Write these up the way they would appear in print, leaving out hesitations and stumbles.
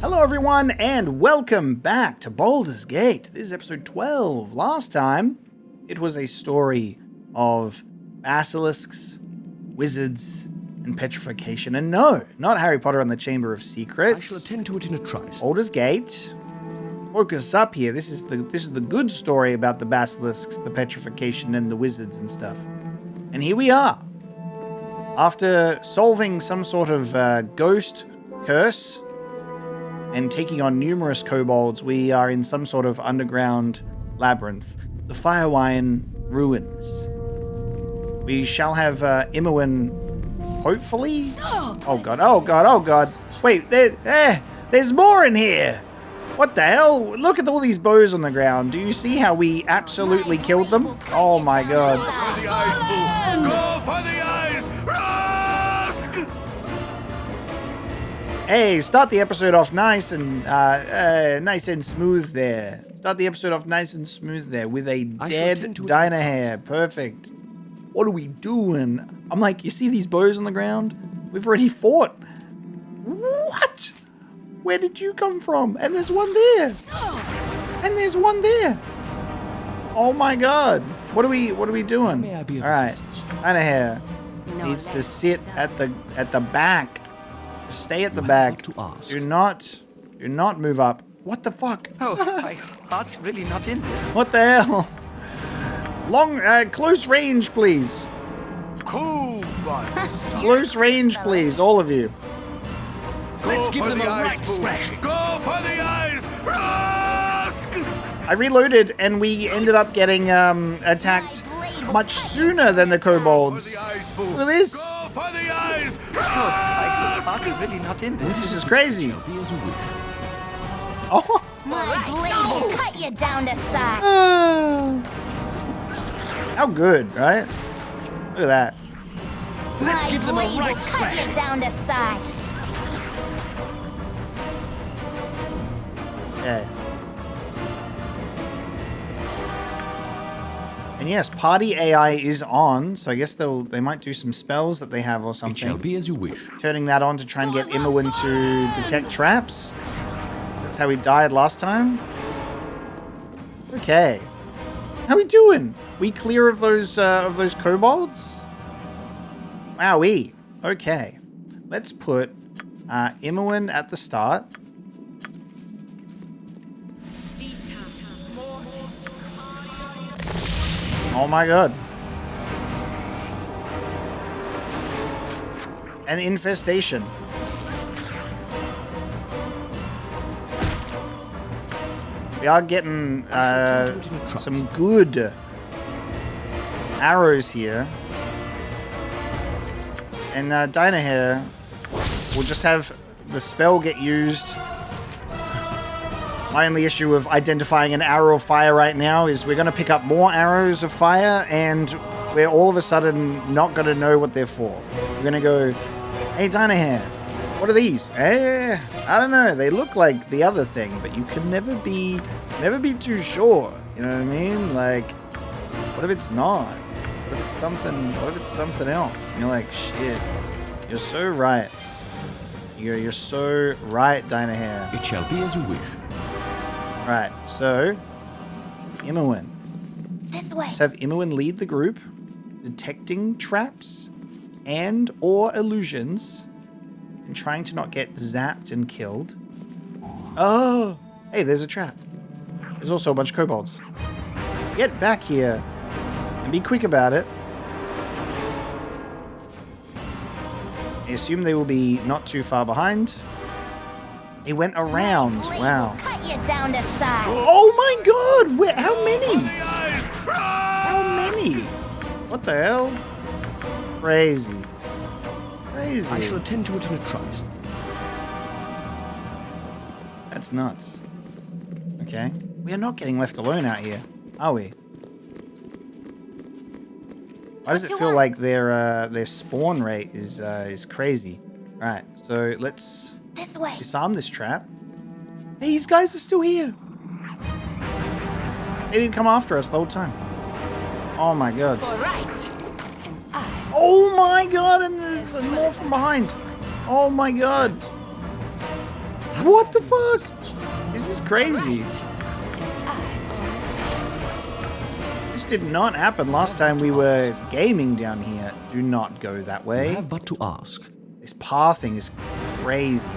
Hello everyone, and welcome back to Baldur's Gate. This is episode 12. Last time, it was a story of basilisks, wizards, and petrification. And no, not Harry Potter and the Chamber of Secrets. I shall attend to it in a trice. Baldur's Gate. Woke us up here. This is the good story about the basilisks, the petrification, and the wizards and stuff. And here we are. After solving some sort of ghost curse and taking on numerous kobolds, we are in some sort of underground labyrinth. The Firewine ruins. We shall have Imowen, hopefully? Oh god, oh god, oh god. Wait, there's more in here! What the hell? Look at all these bows on the ground. Do you see how we absolutely killed them? Oh my god. Go for the eyes! Rusk! Hey, start the episode off nice and smooth there. Start the episode off nice and smooth there with a dead Dynahair. Perfect. What are we doing? I'm like, you see these bows on the ground? We've already fought. What? Where did you come from? And there's one there. And there's one there. Oh my god. What are we doing? May I be of All right. assistance? Dynahair needs to sit at the back. Stay at the back. To ask. Do not move up. What the fuck? Oh, my heart's really not in this. What the hell? Close range, please. Cool one. Close range, please, all of you. Let's give for them the a eyes, right fools. thrashing. Go for the eyes! Rusk! I reloaded, and we ended up getting attacked much sooner than the kobolds. For the eyes, fools. Look at this. Go for the eyes! Oh, my heart's really not in this. This is crazy. Shall be as you wish. Oh. My blade will cut you down to size. How good, right? Look at that. Let's My give them a blade right will cut thrashing. you down to size. Okay. And yes, party AI is on, so I guess they might do some spells that they have or It shall something. be as you wish. Turning that on to try and get Imowen to detect traps. 'Cause that's how we died last time. Okay. How we doing? We clear of those kobolds? Wowee. Okay. Let's put Imowen at the start. Oh my god. An infestation. We are getting some good arrows here. And Dynahair will just have the spell get used. My only issue of identifying an arrow of fire right now is we're going to pick up more arrows of fire and we're all of a sudden not going to know what they're for. We're going to go, hey Dynahair, what are these? I don't know. They look like the other thing, but you can never be too sure. You know what I mean? Like, what if it's not? What if it's something else? And you're like, shit. You're so right. You're so right, Dynahair. It shall be as you wish. Right, so Imowen. This way. Let's have Imowen lead the group, detecting traps and or illusions, and trying to not get zapped and killed. Oh, hey, there's a trap. There's also a bunch of kobolds. Get back here and be quick about it. I assume they will be not too far behind. He went around. My blade Wow. will cut you down to size. Oh my god! How many? The eyes! Rusk! How many? What the hell? Crazy. Crazy. I shall attend to it in a trice. That's nuts. Okay. We are not getting left alone out here, are we? Why does it feel like their spawn rate is crazy? Right. So let's This way. disarm this trap. These guys are still here. They didn't come after us the whole time. Oh my god. All right. And I. Oh my god, and there's more from behind. Oh my god. What the fuck? This is crazy. This did not happen last time we were gaming down here. Do not go that You way. have but to ask. This pathing is crazy.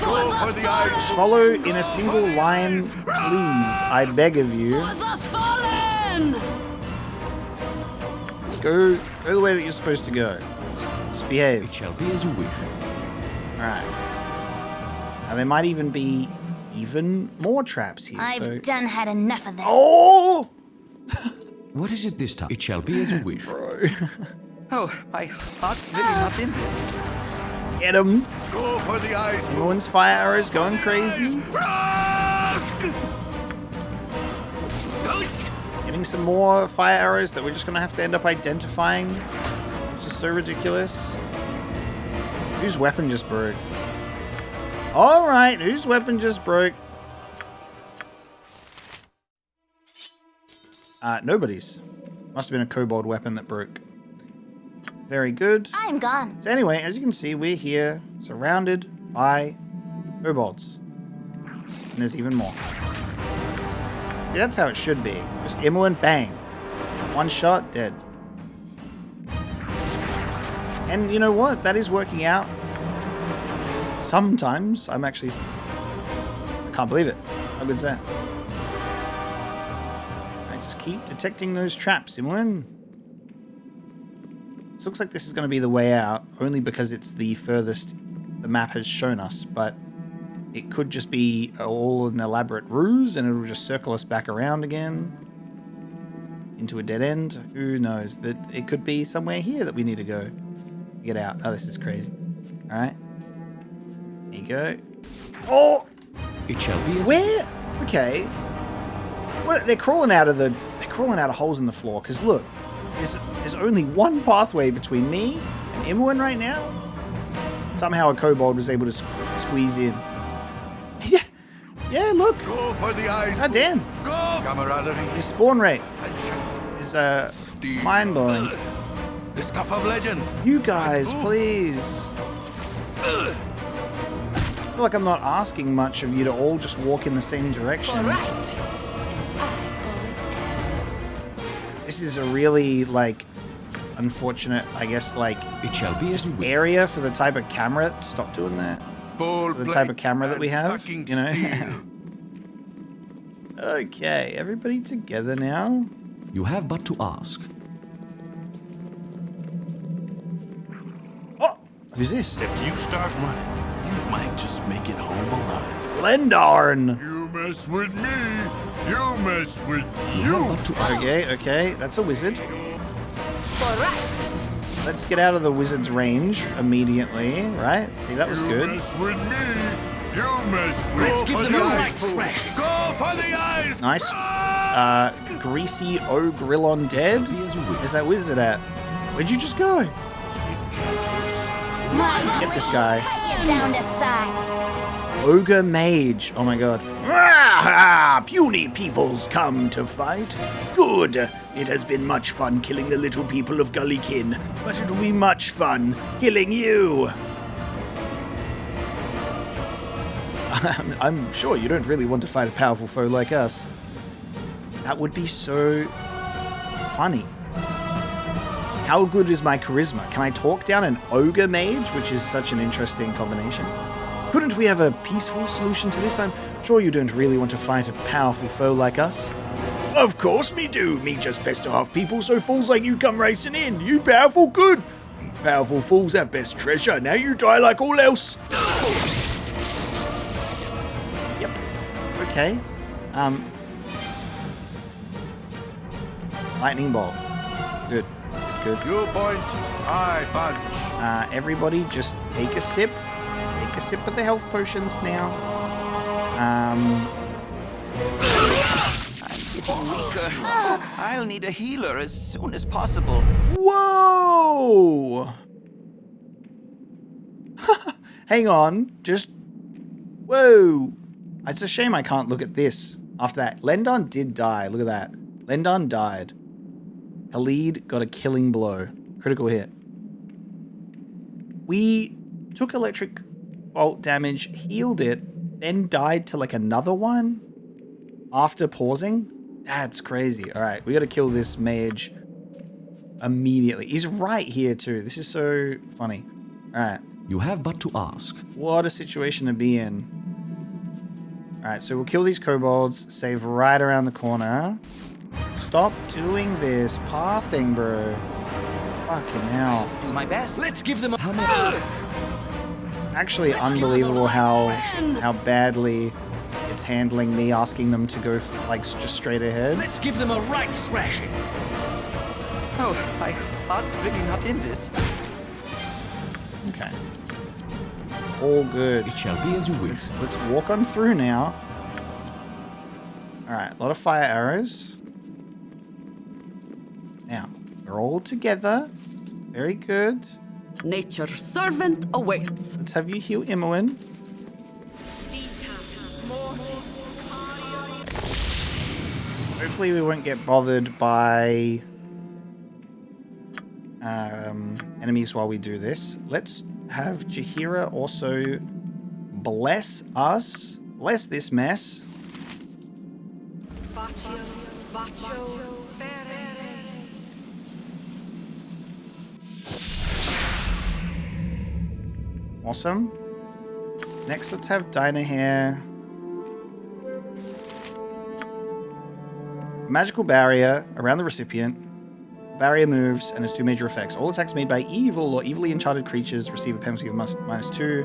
Go for the eyes. Just follow in a single line, please. I beg of you. The fallen! Go the way that you're supposed to go. Just behave. It shall be as you wish. Alright. Now there might even be more traps here. I've done had enough of this. Oh! What is it this time? It shall be as you wish. Bro. Oh, my heart's really not in this. Get him. Go for the eyes. Everyone's fire arrows going crazy. Getting some more fire arrows that we're just gonna have to end up identifying. Which is so ridiculous. Whose weapon just broke? Alright, whose weapon just broke? Nobody's. Must have been a kobold weapon that broke. Very good. I'm gone. So anyway, as you can see, we're here surrounded by kobolds. And there's even more. See, that's how it should be. Just imminent bang. One shot, dead. And you know what? That is working out. Sometimes I can't believe it. How good's that? I just keep detecting those traps, Imwin. This looks like this is going to be the way out, only because it's the furthest the map has shown us, but it could just be all an elaborate ruse and it'll just circle us back around again into a dead end. Who knows? That it could be somewhere here that we need to go to get out. Oh, this is crazy. Alright. There you go. Oh! It shall be as Where? Okay. What? They're crawling out of holes in the floor, because look, there's only one pathway between me and Imwin right now. Somehow a kobold was able to squeeze in. Yeah, look. Go for the eyes. God damn. Go. Camaraderie. His spawn rate And is mind-blowing. the stuff of legend. You guys, please. I feel like I'm not asking much of you to all just walk in the same direction. All right. This is a really, like, unfortunate, I guess, like, it shall be as you wish. area for the type of camera. Stop doing that. Bold The type of blade camera that we and have, fucking you know. steel. Okay, everybody together now. You have but to ask. Oh, who's this? If you start running, you might just make it home alive. Lendarn. You mess with me, you mess with You have but to ask. Okay, that's a wizard. All right. Let's get out of the wizard's range immediately, right? See, that was You good. mess with me, you mess with Let's give them a right thrashing. Go for the eyes. Nice. Greasy ogre on dead. Be as you wish. Where's that wizard at? Where'd you just go? Get this guy. Get down to size. Ogre mage. Oh my god. Ah, puny peoples come to fight. Good. It has been much fun killing the little people of Gullykin, but it'll be much fun killing you. I'm sure you don't really want to fight a powerful foe like us. That would be so funny. How good is my charisma? Can I talk down an ogre mage, which is such an interesting combination? Couldn't we have a peaceful solution to this? I'm sure you don't really want to fight a powerful foe like us. Of course me do. Me just pester half people so fools like you come racing in. You powerful good. Powerful fools have best treasure. Now you die like all else. Yep. Okay. Lightning bolt. Good. Good. You point, I punch. Everybody just take a sip. Take a sip of the health potions now. I'm getting weaker. I'll need a healer as soon as possible. Whoa! Hang on. Just... Whoa! It's a shame I can't look at this. After that, Lendarn did die. Look at that. Lendarn died. Khalid got a killing blow. Critical hit. We took electric bolt damage, healed it, then died to like another one after pausing. That's crazy. All right, we got to kill this mage immediately. He's right here too. This is so funny. All right. You have but to ask. What a situation to be in. Alright, so we'll kill these kobolds, save right around the corner. Stop doing this pathing, bro. Fucking hell. Do my best. Let's give them a hammer. Actually unbelievable how badly it's handling me asking them to go like just straight ahead. Let's give them a right thrashing. Oh, my heart's really not in this. Okay. All good. It shall be as you wish. Let's walk on through now. Alright, a lot of fire arrows. Now, they're all together. Very good. Nature's servant awaits. Let's have you heal Imoen. Hopefully we won't get bothered by enemies while we do this. Let's have Jaheira also bless us. Bless this mess. Awesome. Next, let's have Dinah here. Magical barrier around the recipient. Barrier moves and has 2 major effects. All attacks made by evil or evilly enchanted creatures receive a penalty of -2.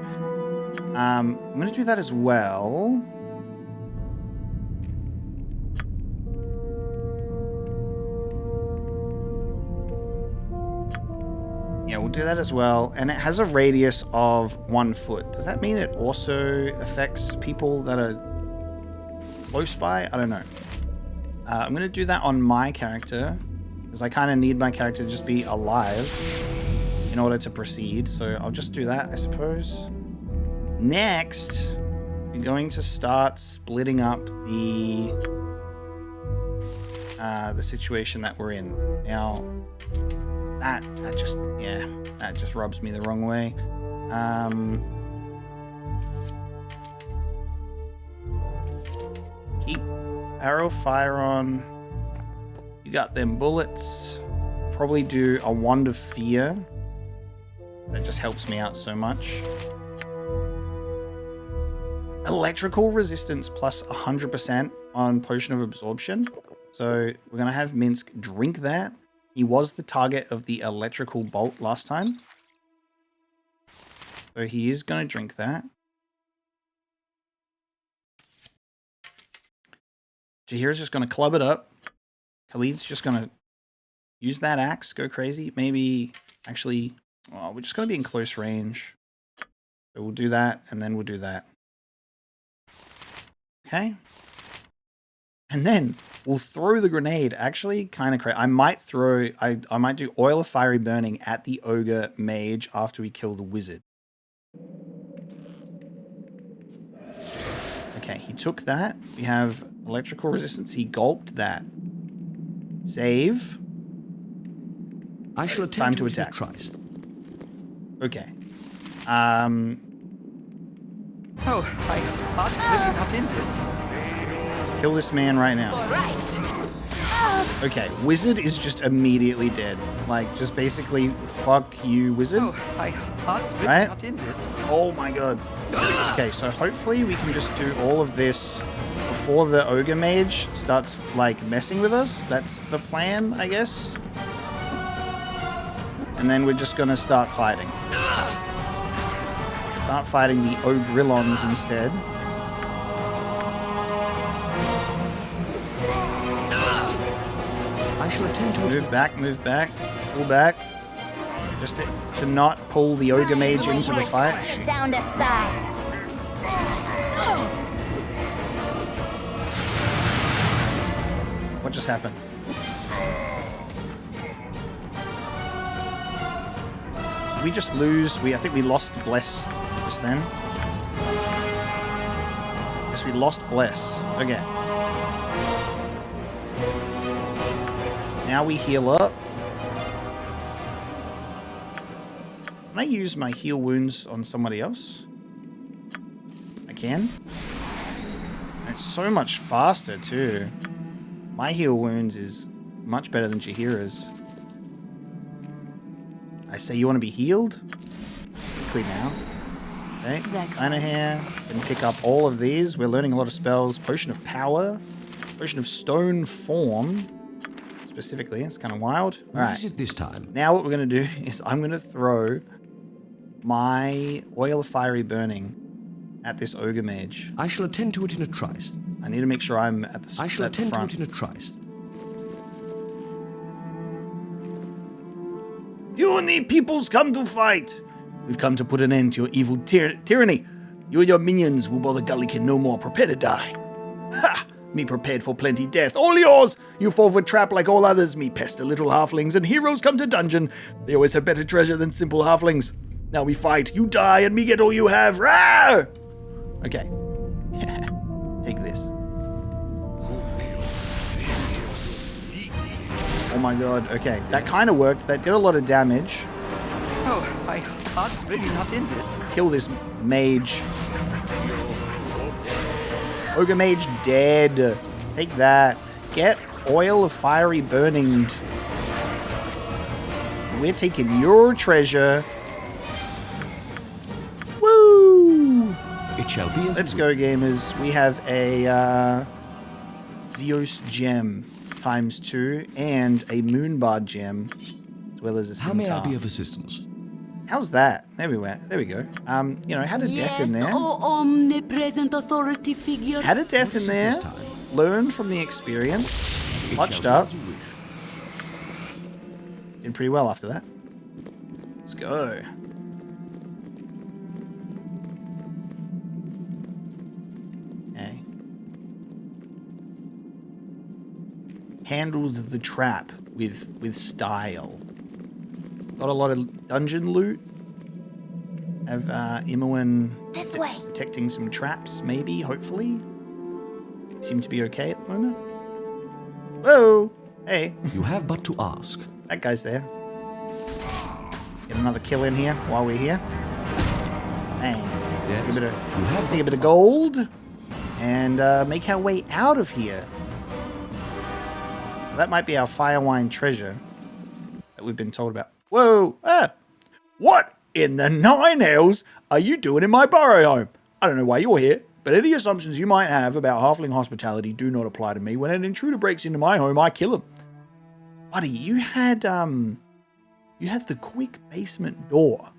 I'm going to do that as well. Yeah, we'll do that as well. And it has a radius of 1 foot. Does that mean it also affects people that are close by? I don't know. I'm going to do that on my character, because I kind of need my character to just be alive in order to proceed. So I'll just do that, I suppose. Next, we're going to start splitting up the situation that we're in. Now, that just rubs me the wrong way. Keep arrow fire on. You got them bullets. Probably do a wand of fear. That just helps me out so much. Electrical resistance plus 100% on potion of absorption. So we're going to have Minsk drink that. He was the target of the electrical bolt last time. So he is going to drink that. Jaheira's just going to club it up. Khalid's just going to use that axe, go crazy. Maybe, actually, well, we're just going to be in close range. So we'll do that, and then we'll do that. Okay. And then we'll throw the grenade. Actually, kind of crazy. I might throw, I might do oil of fiery burning at the ogre mage after we kill the wizard. Okay, he took that. We have electrical resistance. He gulped that. Save. I shall attempt Time to until it attack. tries. Okay. Oh, my heart's really not in this. Kill this man right now. Okay, wizard is just immediately dead. Like, just basically, fuck you, wizard. Oh, my heart's really Right? not in this. Oh my god. Okay, so hopefully we can just do all of this before the ogre mage starts, like, messing with us. That's the plan, I guess. And then we're just gonna start fighting. Start fighting the ogrilons instead. I shall attempt to Move back, pull back. Just to not pull the ogre mage into the fight. Down to size. What just happened? Did we just lose? I think we lost Bless just then. Yes, we lost Bless. Okay. Now we heal up. Can I use my heal wounds on somebody else? can. It's so much faster too. My heal wounds is much better than Jahira's. I say you want to be healed? Quickly now. Okay, Diner here. Can pick up all of these. We're learning a lot of spells. Potion of Power. Potion of Stone Form. Specifically, it's kind of wild. What is it this time? Now what we're going to do is I'm going to throw my Oil of Fiery Burning at this ogre mage. I shall attend to it in a trice. I need to make sure I'm at the I shall at the attend to front. it in a trice. You and the peoples come to fight. We've come to put an end to your evil tyranny. You and your minions will bother Gullikin no more. Prepare to die. Ha! Me prepared for plenty death. All yours! You fall for trap like all others. Me pester little halflings, and heroes come to dungeon. They always have better treasure than simple halflings. Now we fight. You die, and me get all you have. Rah! Okay. Take this. Oh my god. Okay, that kind of worked. That did a lot of damage. Oh, my heart's really not in this. Kill this mage. Ogre mage dead. Take that. Get Oil of Fiery Burning. We're taking your treasure. Woo! It shall be as Let's we go, gamers. We have a Zeus gem ×2 and a Moonbard gem, as well as a How may I scimitar. be of assistance? How's that? There we went. There we go. You know, had a death in there. oh omnipresent authority figure. Had a death What is in it there. this time? Learned from the experience. It Touched shall be up. as you wish. Did pretty well after that. Let's go. Okay. Handled the trap with style. Got a lot of dungeon loot. Have Imoen This way. detecting some traps, maybe, hopefully. Seem to be okay at the moment. Whoa! Hey, You have but to ask. that guy's there. Get another kill in here while we're here. Bang. Yes. Take a bit You have of, take but a bit to of gold. And make our way out of here. That might be our Firewine treasure that we've been told about. Whoa! Ah! What in the nine hells are you doing in my burrow home? I don't know why you're here, but any assumptions you might have about halfling hospitality do not apply to me. When an intruder breaks into my home, I kill him. Buddy, you had the quick basement door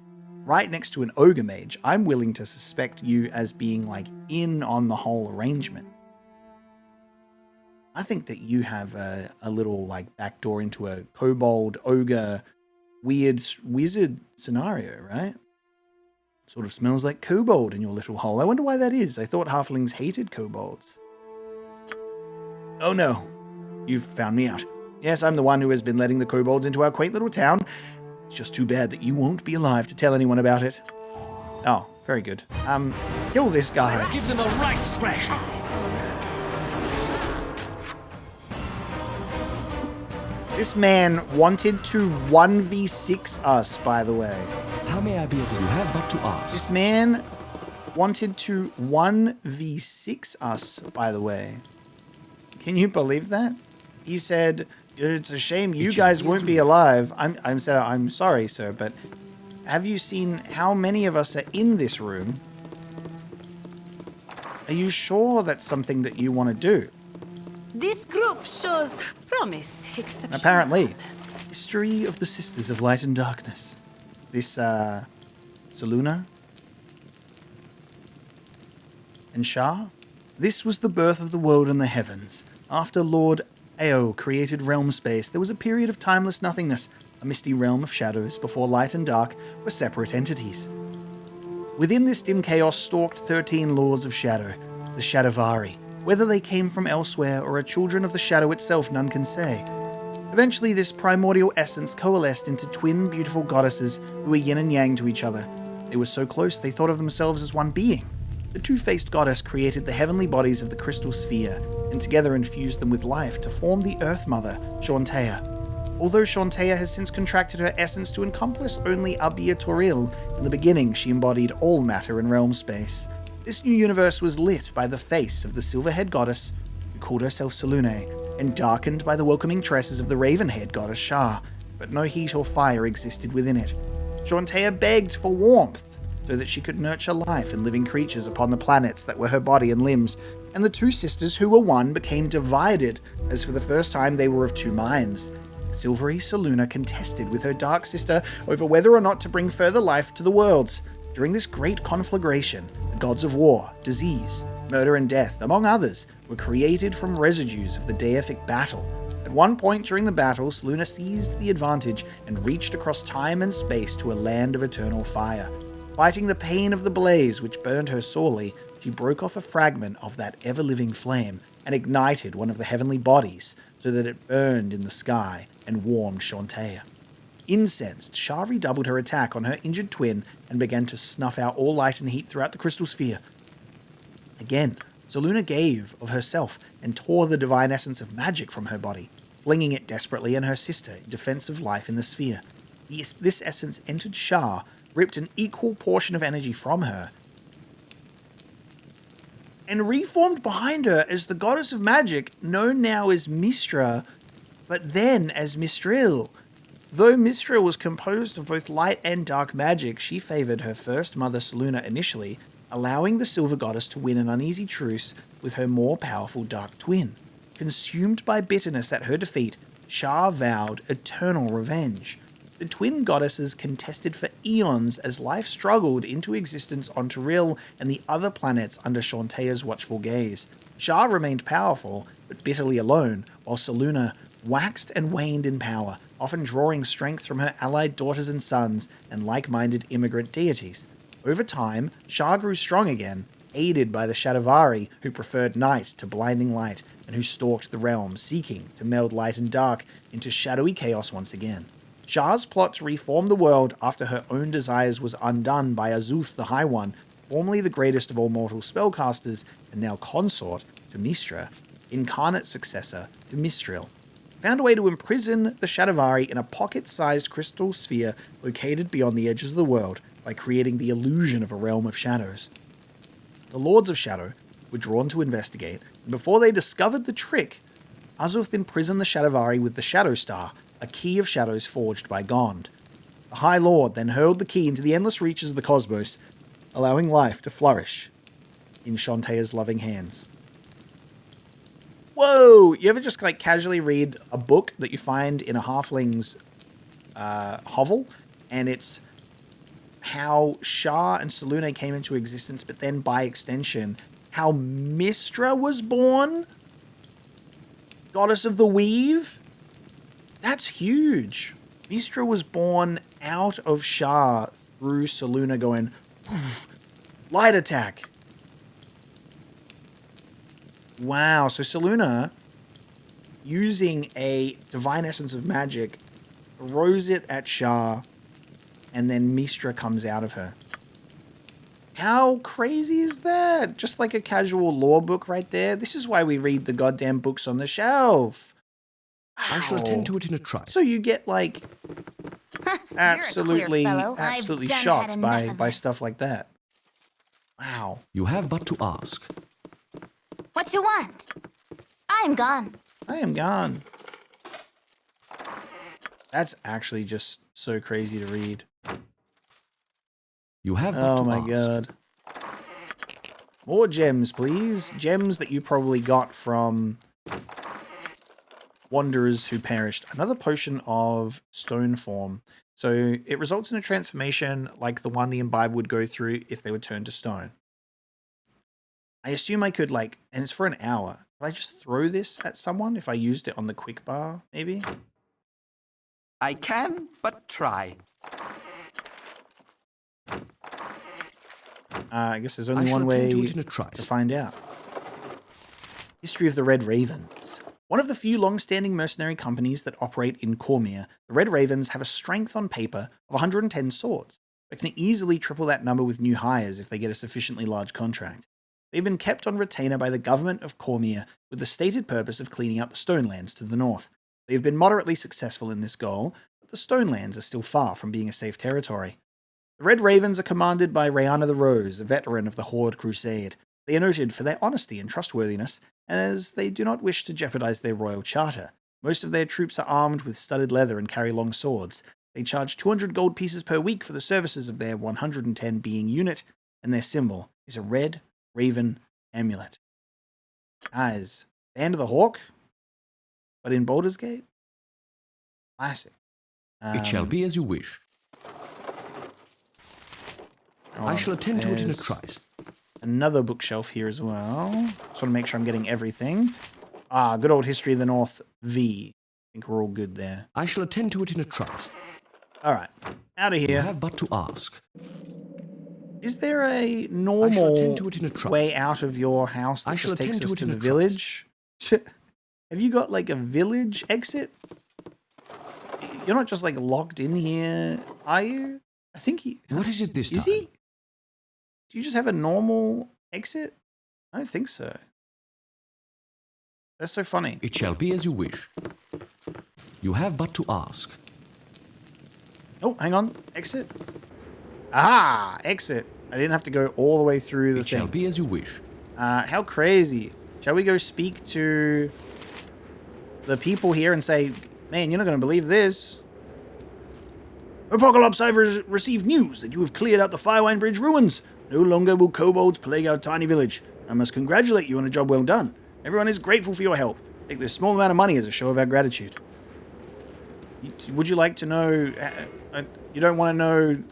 right next to an ogre mage. I'm willing to suspect you as being like in on the whole arrangement. I think that you have a little like backdoor into a kobold ogre weird wizard scenario, right? Sort of smells like kobold in your little hole. I wonder why that is. I thought halflings hated kobolds. Oh no, you've found me out. Yes, I'm the one who has been letting the kobolds into our quaint little town. It's just too bad that you won't be alive to tell anyone about it. Oh, very good. Kill this guy. Let's give them a right thrashing. This man wanted to 1v6 us, by the way. How may I be of assistance? You have but to ask. This man wanted to 1v6 us, by the way. Can you believe that? He said, it's a shame you guys won't be alive. I'm sorry, sir, but have you seen how many of us are in this room? Are you sure that's something that you want to do? This group shows promise, exception. Apparently. History of the Sisters of Light and Darkness. This, Saluna? And Shah? This was the birth of the world and the heavens. After Lord Ao created realm space, there was a period of timeless nothingness, a misty realm of shadows before light and dark were separate entities. Within this dim chaos stalked 13 lords of shadow, the Shadowvari. Whether they came from elsewhere or are children of the shadow itself, none can say. Eventually, this primordial essence coalesced into twin beautiful goddesses who were yin and yang to each other. They were so close they thought of themselves as one being. The two-faced goddess created the heavenly bodies of the crystal sphere, and together infused them with life to form the Earth Mother, Shauntea. Although Shauntea has since contracted her essence to encompass only Abia Toril, in the beginning she embodied all matter in realm space. This new universe was lit by the face of the silver-haired goddess who called herself Selûne, and darkened by the welcoming tresses of the raven-haired goddess Shar, but no heat or fire existed within it. Chauntea begged for warmth so that she could nurture life and living creatures upon the planets that were her body and limbs, and the two sisters who were one became divided, as for the first time they were of two minds. Silvery Selûne contested with her dark sister over whether or not to bring further life to the worlds. During this great conflagration, the gods of war, disease, murder and death, among others, were created from residues of the deific battle. At one point during the battle, Selûne seized the advantage and reached across time and space to a land of eternal fire. Fighting the pain of the blaze which burned her sorely, she broke off a fragment of that ever-living flame and ignited one of the heavenly bodies so that it burned in the sky and warmed Chauntea. Incensed, Shar redoubled her attack on her injured twin and began to snuff out all light and heat throughout the crystal sphere. Again, Selûne gave of herself and tore the divine essence of magic from her body, flinging it desperately in her sister in defense of life in the sphere. This essence entered Shar, ripped an equal portion of energy from her, and reformed behind her as the goddess of magic, known now as Mystra, but then as Mistril. Though Mistril was composed of both light and dark magic, she favored her first mother Selûne initially, allowing the Silver Goddess to win an uneasy truce with her more powerful dark twin. Consumed by bitterness at her defeat, Shar vowed eternal revenge. The twin goddesses contested for eons as life struggled into existence on Toril and the other planets under Chauntea's watchful gaze. Shar remained powerful, but bitterly alone, while Selûne waxed and waned in power, often drawing strength from her allied daughters and sons and like-minded immigrant deities. Over time, Shar grew strong again, aided by the Shadowvari, who preferred night to blinding light and who stalked the realm, seeking to meld light and dark into shadowy chaos once again. Shar's plot to reform the world after her own desires was undone by Azuth the High One, formerly the greatest of all mortal spellcasters and now consort to Mystra, incarnate successor to Mistril, found a way to imprison the Shadowvari in a pocket-sized crystal sphere located beyond the edges of the world by creating the illusion of a realm of shadows. The Lords of Shadow were drawn to investigate, and before they discovered the trick, Azuth imprisoned the Shadowvari with the Shadow Star, a key of shadows forged by Gond. The High Lord then hurled the key into the endless reaches of the cosmos, allowing life to flourish in Chauntea's loving hands. Whoa! You ever just casually read a book that you find in a halfling's hovel, and it's how Shar and Selûne came into existence, but then by extension, how Mystra was born? Goddess of the Weave? That's huge. Mystra was born out of Shar through Selûne going, light attack. Wow, so Selûne, using a divine essence of magic, throws it at Shar, and then Mystra comes out of her. How crazy is that? Just like a casual lore book right there. This is why we read the goddamn books on the shelf. I shall attend to it in a trice. So you get absolutely I've done shocked had by enough of this. stuff like that. Wow. You have but to ask. What you want? I'm gone. I am gone. That's actually just so crazy to read. You have but Oh to my ask. god. More gems, please. Gems that you probably got from Wanderers Who Perished. Another potion of stone form. So it results in a transformation like the one the imbibe would go through if they were turned to stone. I assume I could and it's for an hour. Could I just throw this at someone if I used it on the quick bar, maybe? I can but try. I guess there's I only shall one attend way to it in a to trice. find out. History of the Red Ravens. One of the few long-standing mercenary companies that operate in Cormyr, the Red Ravens have a strength on paper of 110 swords, but can easily triple that number with new hires if they get a sufficiently large contract. They've been kept on retainer by the government of Cormyr with the stated purpose of cleaning out the Stonelands to the north. They have been moderately successful in this goal, but the Stonelands are still far from being a safe territory. The Red Ravens are commanded by Rayana the Rose, a veteran of the Horde Crusade. They are noted for their honesty and trustworthiness, as they do not wish to jeopardize their royal charter. Most of their troops are armed with studded leather and carry long swords. They charge 200 gold pieces per week for the services of their 110 being unit, and their symbol is a red raven amulet. Guys, Band of the Hawk, but in Baldur's Gate? Classic. It shall be as you wish. I shall attend to it in a trice. Another bookshelf here as well. Just want to make sure I'm getting everything. Ah, good old History of the North V. I think we're all good there. I shall attend to it in a trice. All right, out of You here. have but to ask. Is there a I shall normal attend to it in a trice. way out of your house that I shall just takes attend to us it to in the a village? Have you got like a village exit? You're not just like locked in here, are you? I think he... What is it this time? Is he? Do you just have a normal exit? I don't think so. That's so funny. It shall be as you wish. You have but to ask. Oh, hang on. Exit. Aha! Exit. I didn't have to go all the way through the It thing. shall be as you wish. How crazy. Shall we go speak to the people here and say, man, you're not going to believe this. Apocalypse, I've received news that you have cleared out the Firewine Bridge ruins. No longer will kobolds plague our tiny village. I must congratulate you on a job well done. Everyone is grateful for your help. Take this small amount of money as a show of our gratitude. Would you like to know... you don't want to know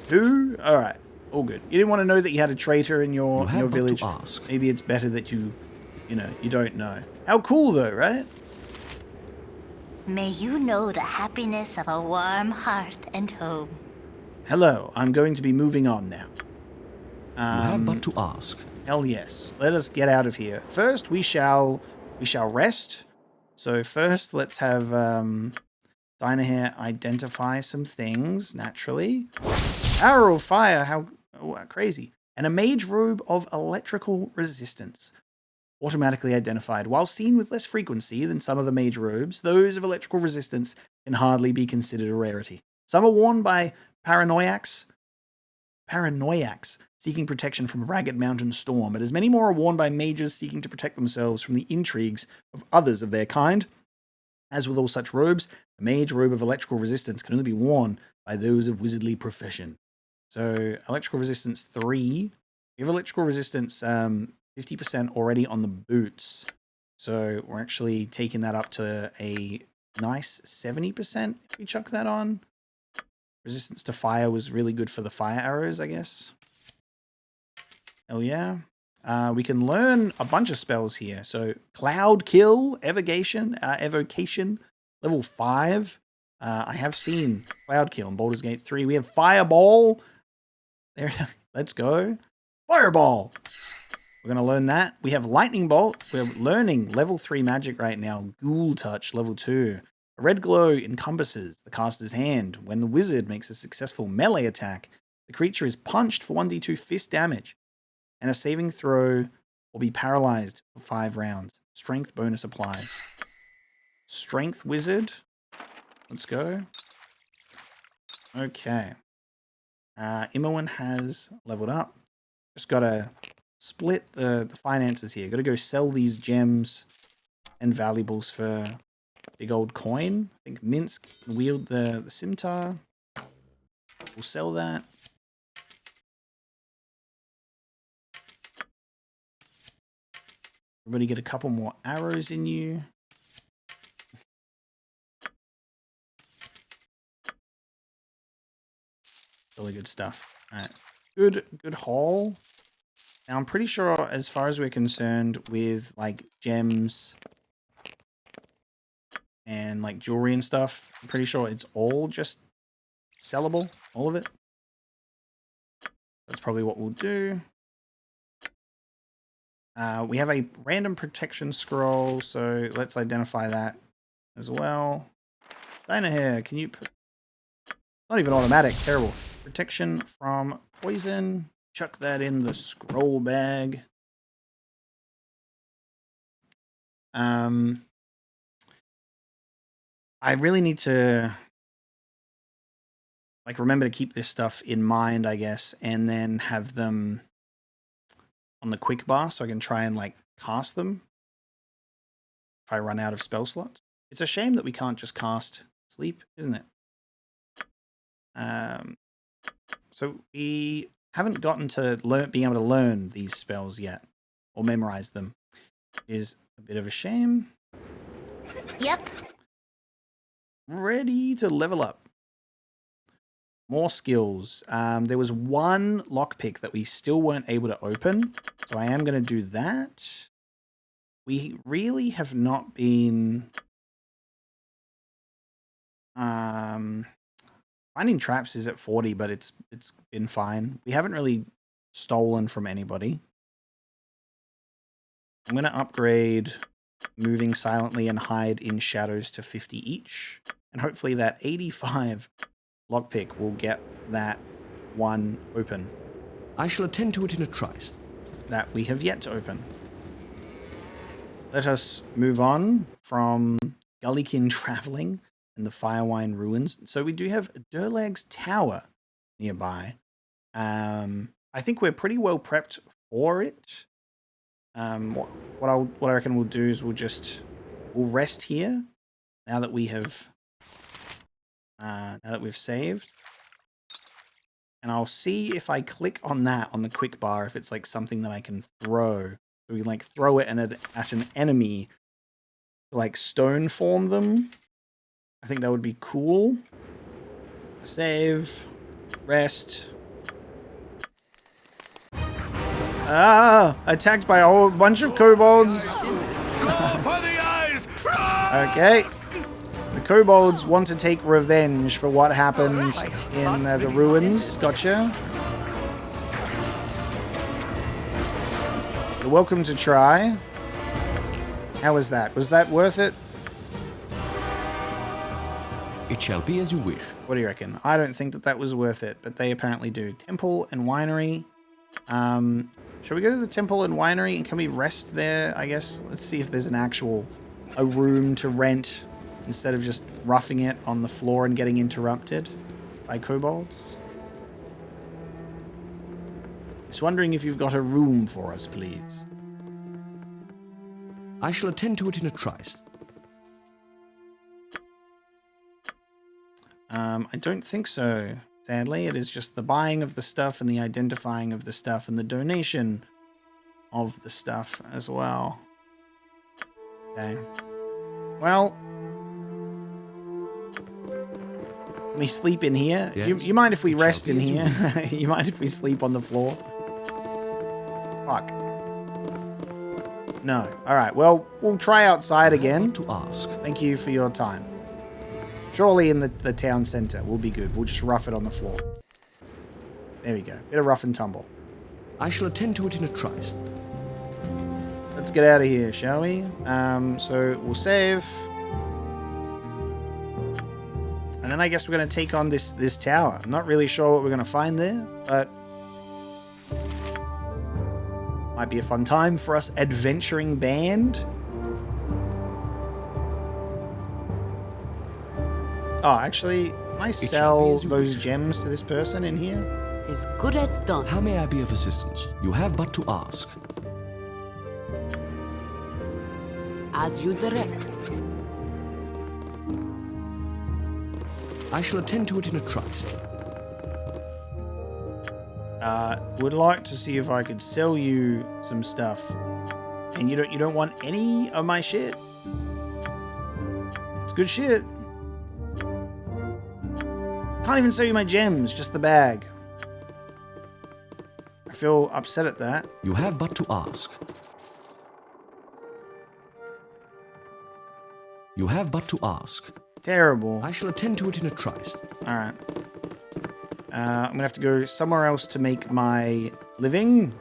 who? Alright, all good. You didn't want to know that you had a traitor in your village. Ask. Maybe it's better that you don't know. How cool though, right? May you know the happiness of a warm hearth and home. Hello, I'm going to be moving on now. You have but to ask. Hell yes. Let us get out of here. First, we shall rest. So first, let's have Dinah here identify some things, naturally. Arrow of fire, how crazy. And a mage robe of electrical resistance. Automatically identified. While seen with less frequency than some of the mage robes, those of electrical resistance can hardly be considered a rarity. Some are worn by paranoiacs seeking protection from a ragged mountain storm, but as many more are worn by mages seeking to protect themselves from the intrigues of others of their kind. As with all such robes, a mage robe of electrical resistance can only be worn by those of wizardly profession. So, electrical resistance 3. We have electrical resistance 50% already on the boots. So, we're actually taking that up to a nice 70% if we chuck that on. Resistance to fire was really good for the fire arrows, I guess. Hell yeah. We can learn a bunch of spells here. So, Cloud Kill, Evocation, level 5. I have seen Cloud Kill in Baldur's Gate 3. We have Fireball. There, let's go. Fireball. We're going to learn that. We have Lightning Bolt. We're learning level 3 magic right now. Ghoul Touch, level 2. A red glow encompasses the caster's hand. When the wizard makes a successful melee attack, the creature is punched for 1d2 fist damage, and a saving throw will be paralyzed for 5 rounds. Strength bonus applies. Strength wizard. Let's go. Okay. Imoen has leveled up. Just got to split the finances here. Got to go sell these gems and valuables for big old coin. I think Minsk can wield the scimitar. We'll sell that. Everybody get a couple more arrows in you. Really good stuff. All right. Good haul. Now I'm pretty sure as far as we're concerned with like gems and like jewelry and stuff, I'm pretty sure it's all just sellable, all of it. That's probably what we'll do. We have a random protection scroll, so let's identify that as well. Dinah here, can you put... Not even automatic, terrible. Protection from poison. Chuck that in the scroll bag. I really need to like remember to keep this stuff in mind, I guess, and then have them on the quick bar so I can try and like cast them if I run out of spell slots. It's a shame that we can't just cast sleep, isn't it? So we haven't gotten to being able to learn these spells yet or memorize them. Is a bit of a shame. Yep. Ready to level up. More skills. There was one lockpick that we still weren't able to open, so I am going to do that. We really have not been finding traps is at 40, but it's been fine. We haven't really stolen from anybody. I'm going to upgrade moving silently and hide in shadows to 50 each, and hopefully that 85 lockpick will get that one open. I shall attend to it in a trice. That we have yet to open. Let us move on from Gullykin traveling and the Firewine ruins. So we do have Durlag's tower nearby. I think we're pretty well prepped for it. What I reckon we'll do is we'll rest here now that we have now that we've saved. And I'll see if I click on that on the quick bar, if it's like something that I can throw. So we can like throw it at an enemy, like stone form them. I think that would be cool. Save, rest. Attacked by a whole bunch of kobolds. Go for the eyes! Okay. The kobolds want to take revenge for what happened in the ruins. Gotcha. You're welcome to try. How was that? Was that worth it? It shall be as you wish. What do you reckon? I don't think that was worth it, but they apparently do. Temple and winery. Shall we go to the temple and winery and can we rest there, I guess? Let's see if there's a room to rent instead of just roughing it on the floor and getting interrupted by kobolds. Just wondering if you've got a room for us, please. I shall attend to it in a trice. I don't think so. Sadly, it is just the buying of the stuff and the identifying of the stuff and the donation of the stuff as well. Okay. Well, can we sleep in here? Yes. You mind if we It rest shall in be as here? You mind if we sleep on the floor? Fuck. No. Alright, well, we'll try outside again. To ask. Thank you for your time. Surely in the town center. We'll be good. We'll just rough it on the floor. There we go. Bit of rough and tumble. I shall attend to it in a trice. Let's get out of here, shall we? So we'll save. And then I guess we're going to take on this tower. I'm not really sure what we're going to find there, but might be a fun time for us adventuring band. Oh, actually, can I sell those gems to this person in here? As good as done. How may I be of assistance? You have but to ask. As you direct. I shall attend to it in a trice. Would like to see if I could sell you some stuff. And you don't want any of my shit? It's good shit. Can't even sell you my gems, just the bag. I feel upset at that. You have but to ask. You have but to ask. Terrible. I shall attend to it in a trice. Alright. I'm gonna have to go somewhere else to make my living.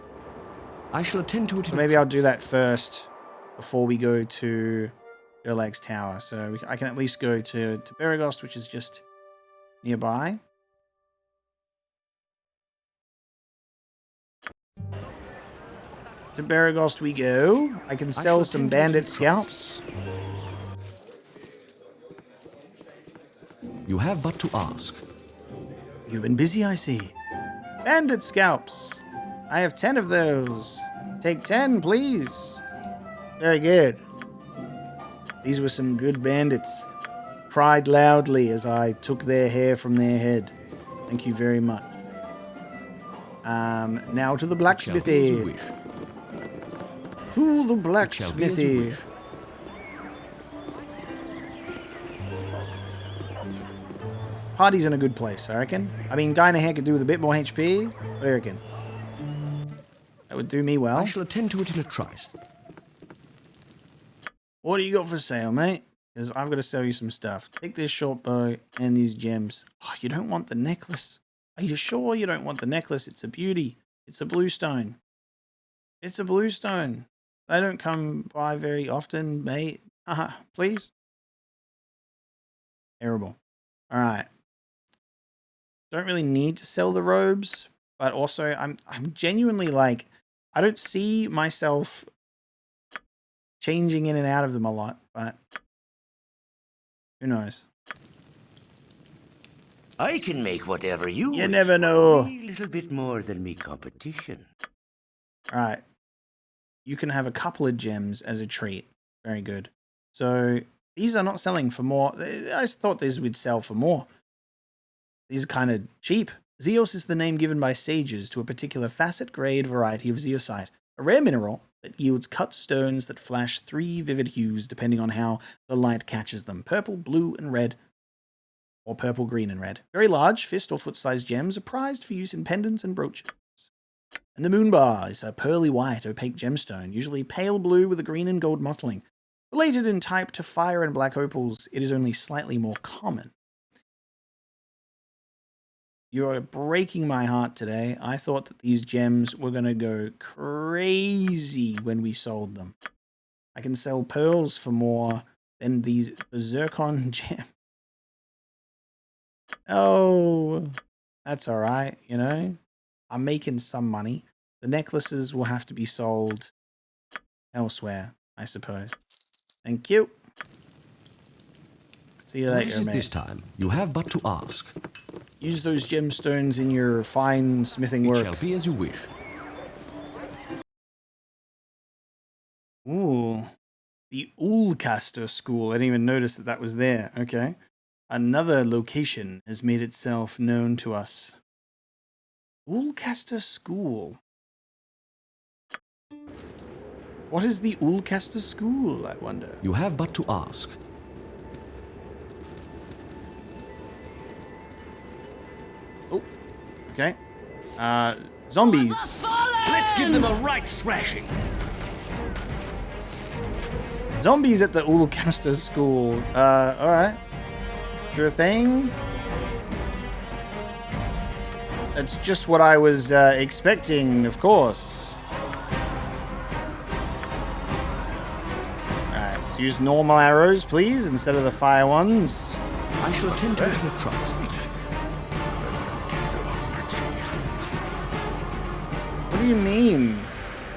I shall attend to it in Maybe I'll do that first before we go to Durlag's tower. So I can at least go to Beregost, which is just nearby. To Beregost we go. I can sell some bandit scalps. You have but to ask. You've been busy, I see. Bandit scalps. I have 10 of those. Take 10, please. Very good. These were some good bandits. Cried loudly as I took their hair from their head. Thank you very much. Now to the blacksmithy. To the blacksmithy. Party's in a good place, I reckon. I mean, Diner Hair could do with a bit more HP. What do you reckon? That would do me well. I shall attend to it in a trice. What do you got for sale, mate? Because I've got to sell you some stuff. Take this short bow and these gems. Oh, you don't want the necklace. Are you sure you don't want the necklace? It's a beauty. It's a blue stone. It's a blue stone. They don't come by very often, mate. Please. Terrible. All right. Don't really need to sell the robes, but also I'm genuinely like, I don't see myself changing in and out of them a lot, but who knows? I can make whatever you You wish never for know. A little bit more than me competition. All right. You can have a couple of gems as a treat. Very good. So these are not selling for more. I just thought these would sell for more. These are kind of cheap. Zeos is the name given by sages to a particular facet grade variety of zeosite, a rare mineral that yields cut stones that flash 3 vivid hues depending on how the light catches them: purple, blue, and red, or purple, green, and red. Very large, fist or foot-sized gems are prized for use in pendants and brooches. And the moonbar is a pearly white, opaque gemstone, usually pale blue with a green and gold mottling. Related in type to fire and black opals, it is only slightly more common. You are breaking my heart today. I thought that these gems were going to go crazy when we sold them. I can sell pearls for more than the zircon gem. Oh, that's all right, you know. I'm making some money. The necklaces will have to be sold elsewhere, I suppose. Thank you. See you What later, is it mate. this time? You have but to ask. Use those gemstones in your fine smithing It work. shall be as you wish. Ooh. The Ulcaster school. I didn't even notice that that was there. Okay. Another location has made itself known to us. Ulcaster school. What is the Ulcaster school, I wonder? You have but to ask. Oh, okay. Zombies. Let's give them a right thrashing. Zombies at the Ulcaster school. Alright. Sure thing. That's just what I was expecting, of course. Alright, let's use normal arrows, please, instead of the fire ones. I shall attend to it in a trice. What do you mean?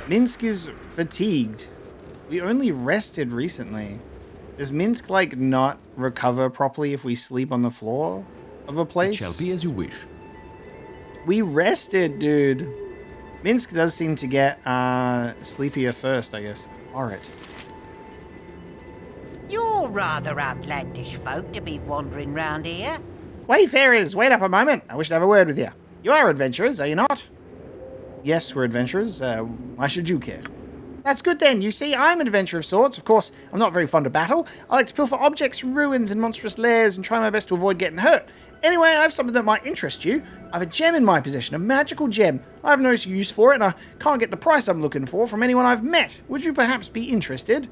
Minsk is fatigued. We only rested recently. Does Minsk, like, not recover properly if we sleep on the floor of a place? It shall be as you wish. We rested, dude. Minsk does seem to get sleepier first, I guess. Alright. You're rather outlandish folk to be wandering round here. Wayfarers, wait up a moment. I wish to have a word with you. You are adventurers, are you not? Yes, we're adventurers. Why should you care? That's good then. You see, I'm an adventurer of sorts. Of course, I'm not very fond of battle. I like to pilfer objects from ruins and monstrous lairs and try my best to avoid getting hurt. Anyway, I have something that might interest you. I have a gem in my possession, a magical gem. I have no use for it, and I can't get the price I'm looking for from anyone I've met. Would you perhaps be interested?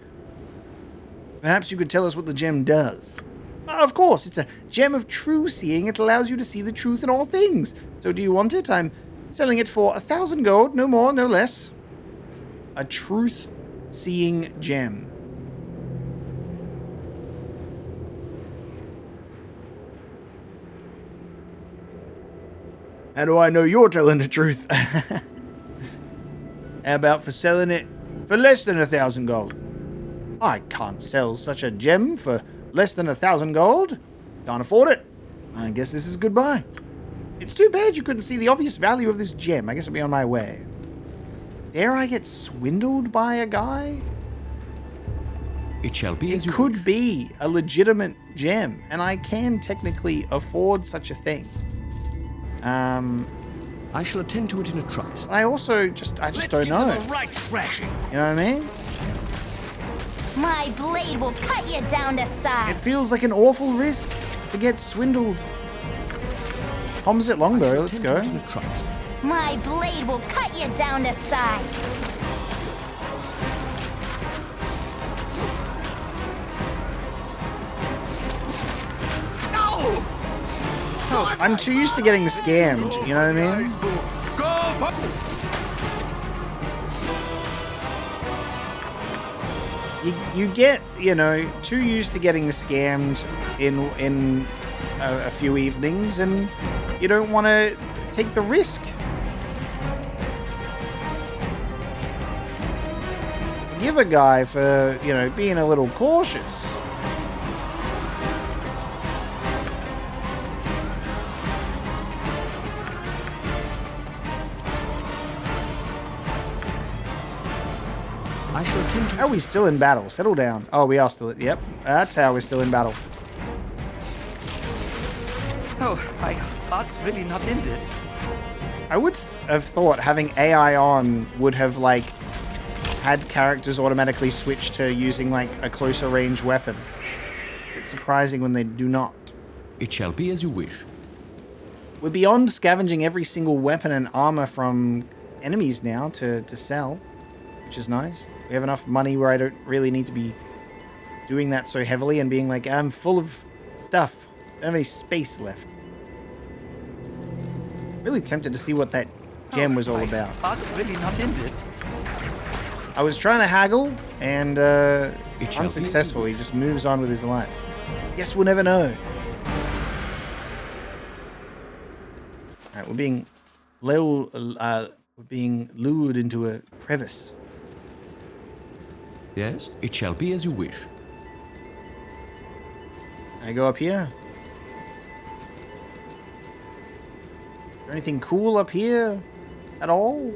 Perhaps you could tell us what the gem does. Of course, it's a gem of true seeing. It allows you to see the truth in all things. So do you want it? I'm selling it for 1,000 gold, no more, no less. A truth-seeing gem. How do I know you're telling the truth? How about for selling it for less than 1,000 gold? I can't sell such a gem for less than 1,000 gold. Can't afford it. I guess this is goodbye. It's too bad you couldn't see the obvious value of this gem. I guess I'll be on my way. Dare I get swindled by a guy? It shall be as It you could wish. be a legitimate gem, and I can technically afford such a thing. I shall attend to it in a trice. I also just don't know. Right thrashing. You know what I mean? My blade will cut you down to It size. feels like an awful risk to get swindled. Comms it longbow, let's go. Attend to it in a trice. My blade will cut you down to size. I'm too used to getting scammed, you know what I mean? Go for You get, you know, too used to getting scammed in a few evenings, and you don't want to take the risk. Give a guy for, you know, being a little cautious. I shall attend to How are we still in battle? Settle down. Oh, we are still. Yep, that's how we're still in battle. Oh, my heart's really not in this. I would have thought having AI on would have, like, had characters automatically switch to using, like, a closer range weapon. It's surprising when they do not. It shall be as you wish. We're beyond scavenging every single weapon and armor from enemies now to sell, which is nice. We have enough money where I don't really need to be doing that so heavily and being like, I'm full of stuff. I don't have any space left. Really tempted to see what that gem was all My about. heart's really not in this. I was trying to haggle and It shall be unsuccessful. He just moves on with his life. Guess we'll never know. Alright, we're being lured into a crevice. Yes? It shall be as you wish. Can I go up here? Is there anything cool up here at all?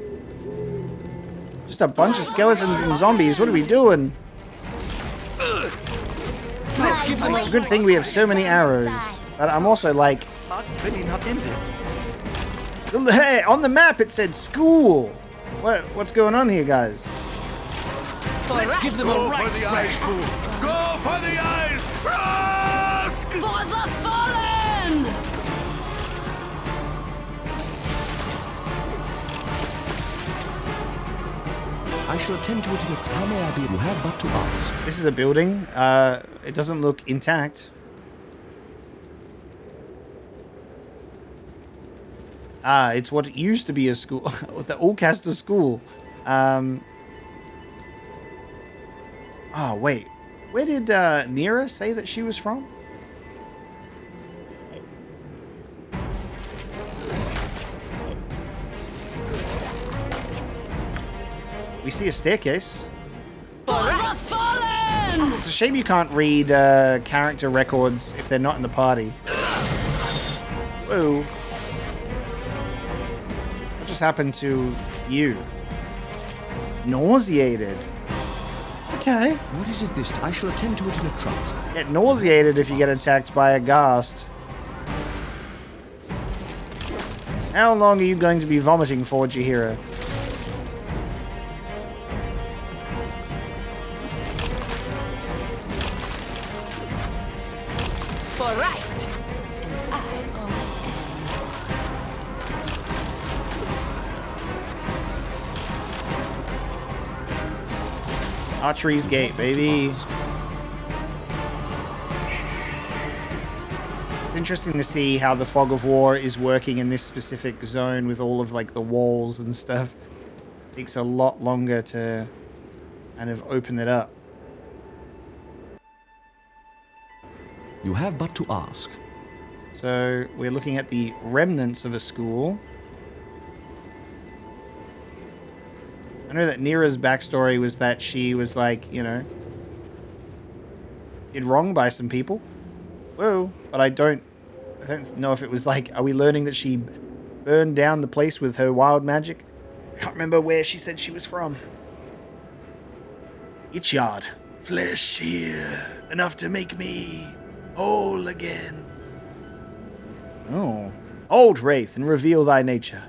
Just a bunch of skeletons and zombies. What are we doing? It's a good thing we have so many arrows. But I'm also like, Heart's really not in this. hey, on the map it said school. What's going on here, guys? Let's give them a right thrash. Go for the eyes. Rask! For the fallen! I shall attend to it in a trice. How may I be? You have but to ask. This is a building. It doesn't look intact. Ah, it's what used to be a school, the Ulcaster school. Oh, wait. Where did Nira say that she was from? We see a staircase. For the fallen! It's a shame you can't read character records if they're not in the party. Whoa. What just happened to you? Nauseated. Okay. What is it this time? I shall attend to it in a trice. Get nauseated if you get attacked by a ghast. How long are you going to be vomiting for, Chihiro? For right! And I always Archery's gate, baby. It's interesting to see how the fog of war is working in this specific zone with all of like the walls and stuff. Takes a lot longer to kind of open it up. You have but to ask. So we're looking at the remnants of a school. I know that Nira's backstory was that she was like, you know, did wrong by some people. Whoa, but I don't I don't know if it was like, are we learning that she burned down the place with her wild magic? I can't remember where she said she was from. Itchyard. Flesh here, enough to make me whole again. Oh. Hold, Wraith, and reveal thy nature.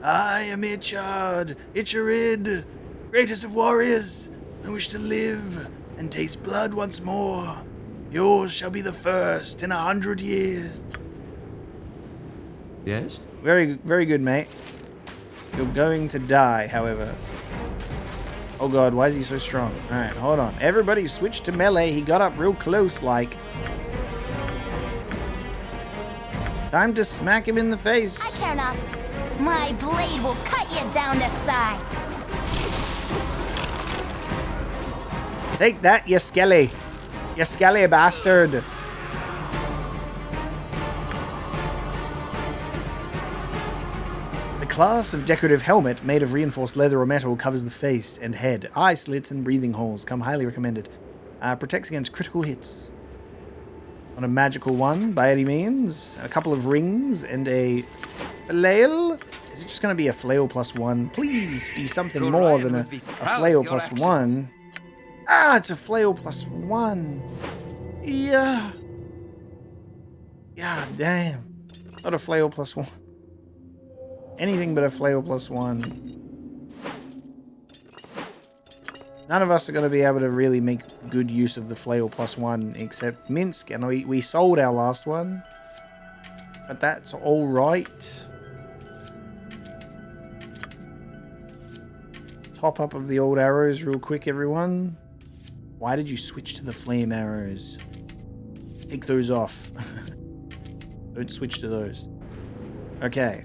I am Itchard, Itcharid, greatest of warriors. I wish to live and taste blood once more. Yours shall be the first in 100 years. Yes? Very, very good, mate. You're going to die, however. Oh god, why is he so strong? Alright, hold on. Everybody switch to melee. He got up real close, like. Time to smack him in the face. I care not. My blade will cut you down to size. Take that, you skelly. You skelly bastard. The class of decorative helmet made of reinforced leather or metal covers the face and head. Eye slits and breathing holes. Come highly recommended. Protects against critical hits. Not a magical one by any means. A couple of rings and a flail. Is it just going to be a flail +1? Please be something more than a flail +1. Ah, it's a flail +1. Yeah. Yeah, damn. Not a flail +1. Anything but a flail +1. None of us are going to be able to really make good use of the flail +1 except Minsk, and we sold our last one. But that's alright. Top up of the old arrows real quick, everyone. Why did you switch to the flame arrows? Take those off. Don't switch to those. Okay,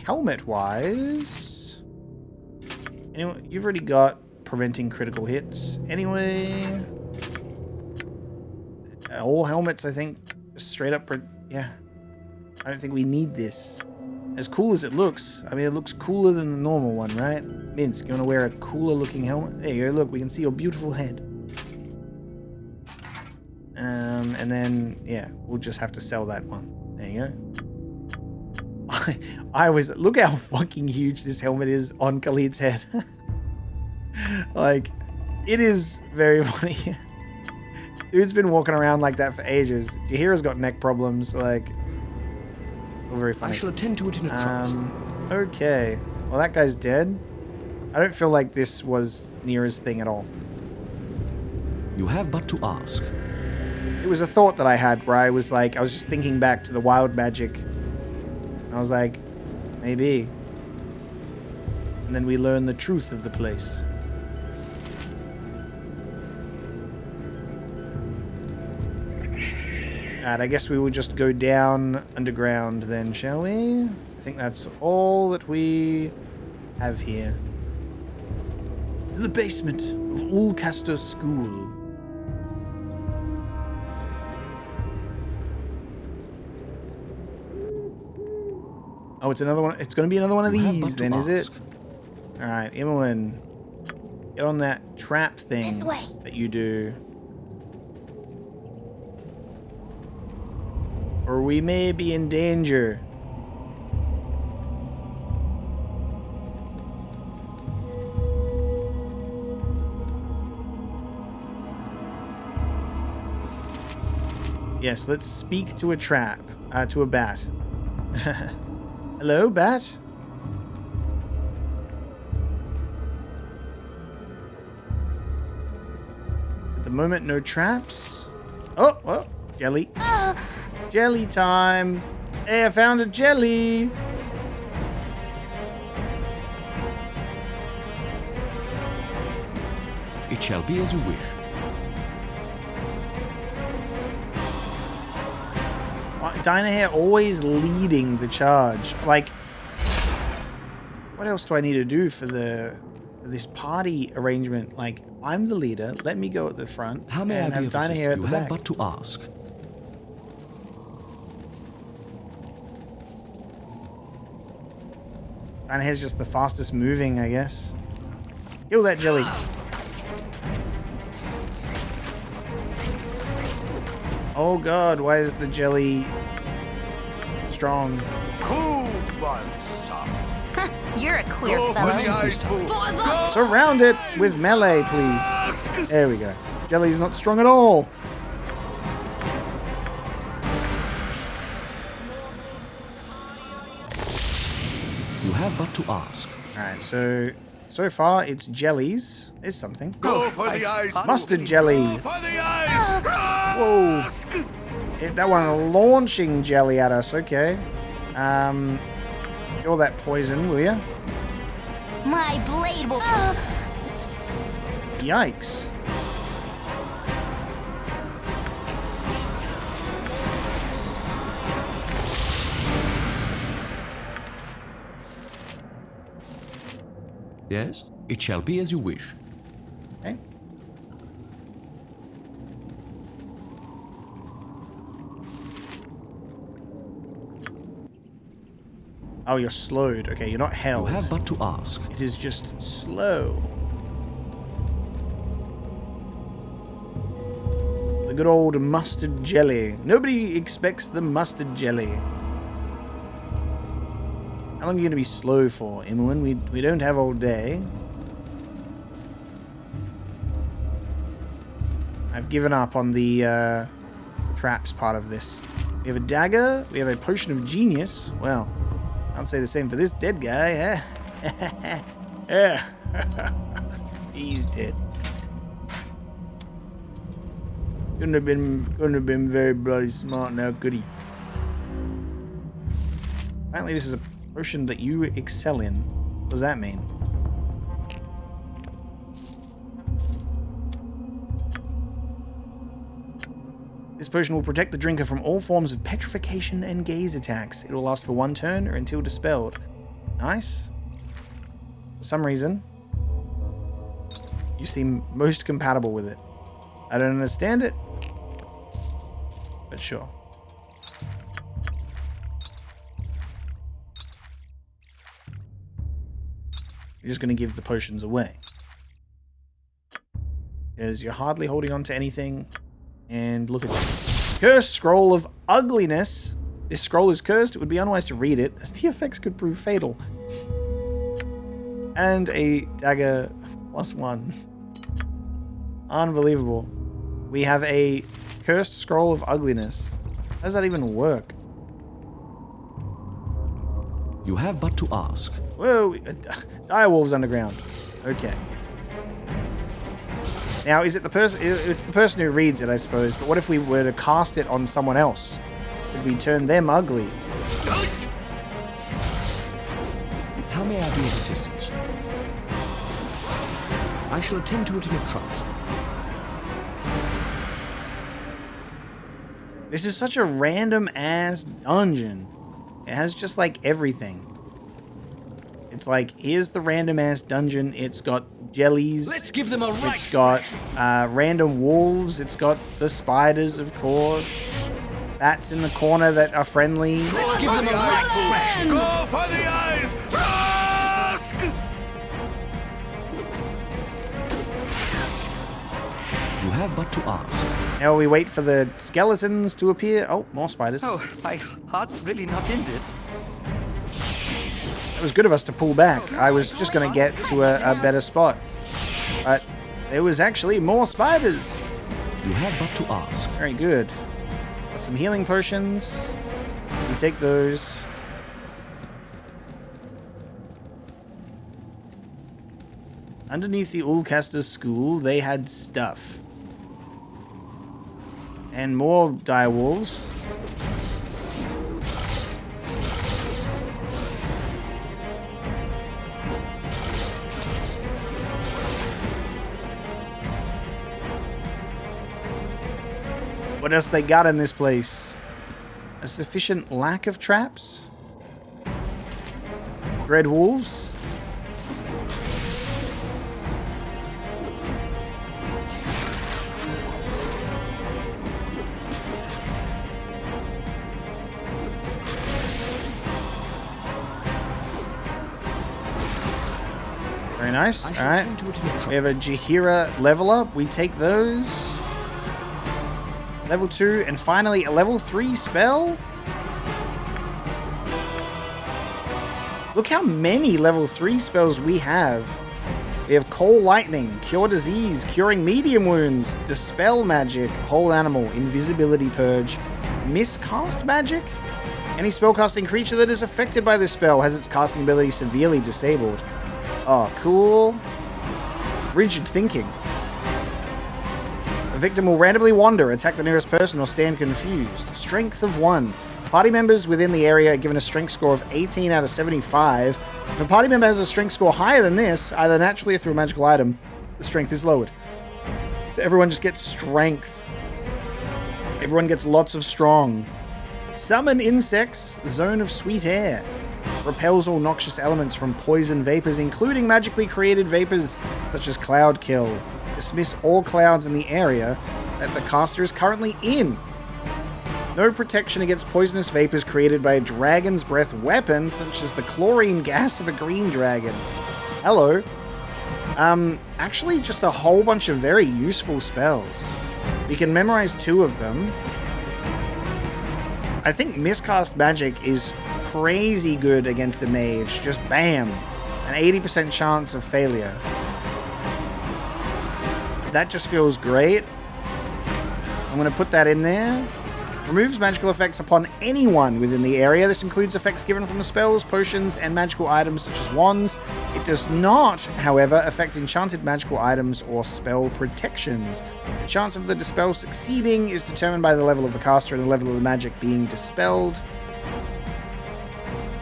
helmet-wise... Anyway, you've already got preventing critical hits. Anyway... all helmets, I think, straight up... yeah. I don't think we need this. As cool as it looks. I mean, it looks cooler than the normal one, right? Minsk, you want to wear a cooler-looking helmet? There you go, look, we can see your beautiful head. And then, yeah, we'll just have to sell that one. There you go. I was... Look how fucking huge this helmet is on Khalid's head. Like, it is very funny. Dude's been walking around like that for ages. Jahira's got neck problems, like... Oh, very funny. I shall attend to it in a trice. Okay. Well, that guy's dead. I don't feel like this was Nira's thing at all. You have but to ask. It was a thought that I had where I was like, I was just thinking back to the wild magic. I was like, maybe. And then we learn the truth of the place. Alright, I guess we will just go down underground then, shall we? I think that's all that we have here. To the basement of Ulcaster School. Oh, it's another one. It's going to be another one of these then, is it? Alright, Imoen. Get on that trap thing This way. that you do. Or we may be in danger. Yes, let's speak to a trap. To a bat. Hello, bat? At the moment, no traps. Oh, well, jelly. Jelly time. Hey, I found a jelly. It shall be as you wish. Dynahair always leading the charge. Like, what else do I need to do for this party arrangement? Like, I'm the leader. Let me go at the front. How may and I be have of Dynahair assistance? at You the have back. but to ask. Dynahair's just the fastest moving, I guess. Kill that jelly. Oh god, why is the jelly strong. Cool ones. You're a queer Go for fellow. the eyes, fool. Go Surround it with melee, please. There we go. Jelly's not strong at all. You have but to ask. Alright, so far it's jellies. There's something. Go for the eyes. Mustard jelly. Go for the eyes. Whoa. That one launching jelly at us. Okay. Get all that poison, will ya? My blade will. Yikes. Yes? It shall be as you wish. Okay. Oh, you're slowed. Okay, you're not You held. have but to ask. It is just slow. The good old mustard jelly. Nobody expects the mustard jelly. How long are you going to be slow for, Imoen? We don't have all day. I've given up on the traps part of this. We have a dagger. We have a potion of genius. Well, I'll say the same for this dead guy, huh? Yeah. He's dead. Couldn't have been very bloody smart now, could he? Apparently this is a potion that you excel in. What does that mean? This potion will protect the drinker from all forms of petrification and gaze attacks. It will last for 1 turn or until dispelled. Nice. For some reason, you seem most compatible with it. I don't understand it, but sure. You're just going to give the potions away. Because you're hardly holding on to anything. And look at this. Cursed Scroll of Ugliness. This scroll is cursed. It would be unwise to read it, as the effects could prove fatal. And a dagger +1. Unbelievable. We have a Cursed Scroll of Ugliness. How does that even work? You have but to ask. Whoa, direwolves underground. Okay. Now, is it the person? It's the person who reads it, I suppose. But what if we were to cast it on someone else? Could we turn them ugly? How may I be of assistance? I shall attend to it in a trice. This is such a random ass dungeon. It has just like everything. It's like, here's the random ass dungeon. It's got jellies. Let's give them a right. It's got random wolves. It's got the spiders, of course. Bats in the corner that are friendly. Let's give them a right thrashing. Go for the eyes. Rusk! You have but to ask. Now we wait for the skeletons to appear. Oh, more spiders. Oh, my heart's really not in this. It was good of us to pull back. I was just going to get to a better spot. But there was actually more spiders. You have but to ask. Very good. Got some healing potions. You take those. Underneath the Ulcaster school, they had stuff. And more direwolves. What else they got in this place? A sufficient lack of traps? Dread wolves? Very nice. I All shall right. attend to it in a trice. We have a Jahira level up. We take those. Level 2, and finally a level 3 spell. Look how many level 3 spells we have. We have Coal Lightning, Cure Disease, Curing Medium Wounds, Dispel Magic, Whole Animal, Invisibility Purge, Miscast Magic. Any spellcasting creature that is affected by this spell has its casting ability severely disabled. Oh, cool. Rigid Thinking. A victim will randomly wander, attack the nearest person, or stand confused. Strength of 1. Party members within the area are given a strength score of 18 out of 75. If a party member has a strength score higher than this, either naturally or through a magical item, the strength is lowered. So everyone just gets strength. Everyone gets lots of strong. Summon insects, Zone of Sweet Air. Repels all noxious elements from poison vapors, including magically created vapors such as Cloud Kill. Dismiss all clouds in the area that the caster is currently in. No protection against poisonous vapors created by a dragon's breath weapon, such as the chlorine gas of a green dragon. Hello. Actually, just a whole bunch of very useful spells. We can memorize 2 of them. I think Miscast Magic is crazy good against a mage. Just bam. An 80% chance of failure. That just feels great. I'm going to put that in there. Removes magical effects upon anyone within the area. This includes effects given from spells, potions, and magical items such as wands. It does not, however, affect enchanted magical items or spell protections. The chance of the dispel succeeding is determined by the level of the caster and the level of the magic being dispelled.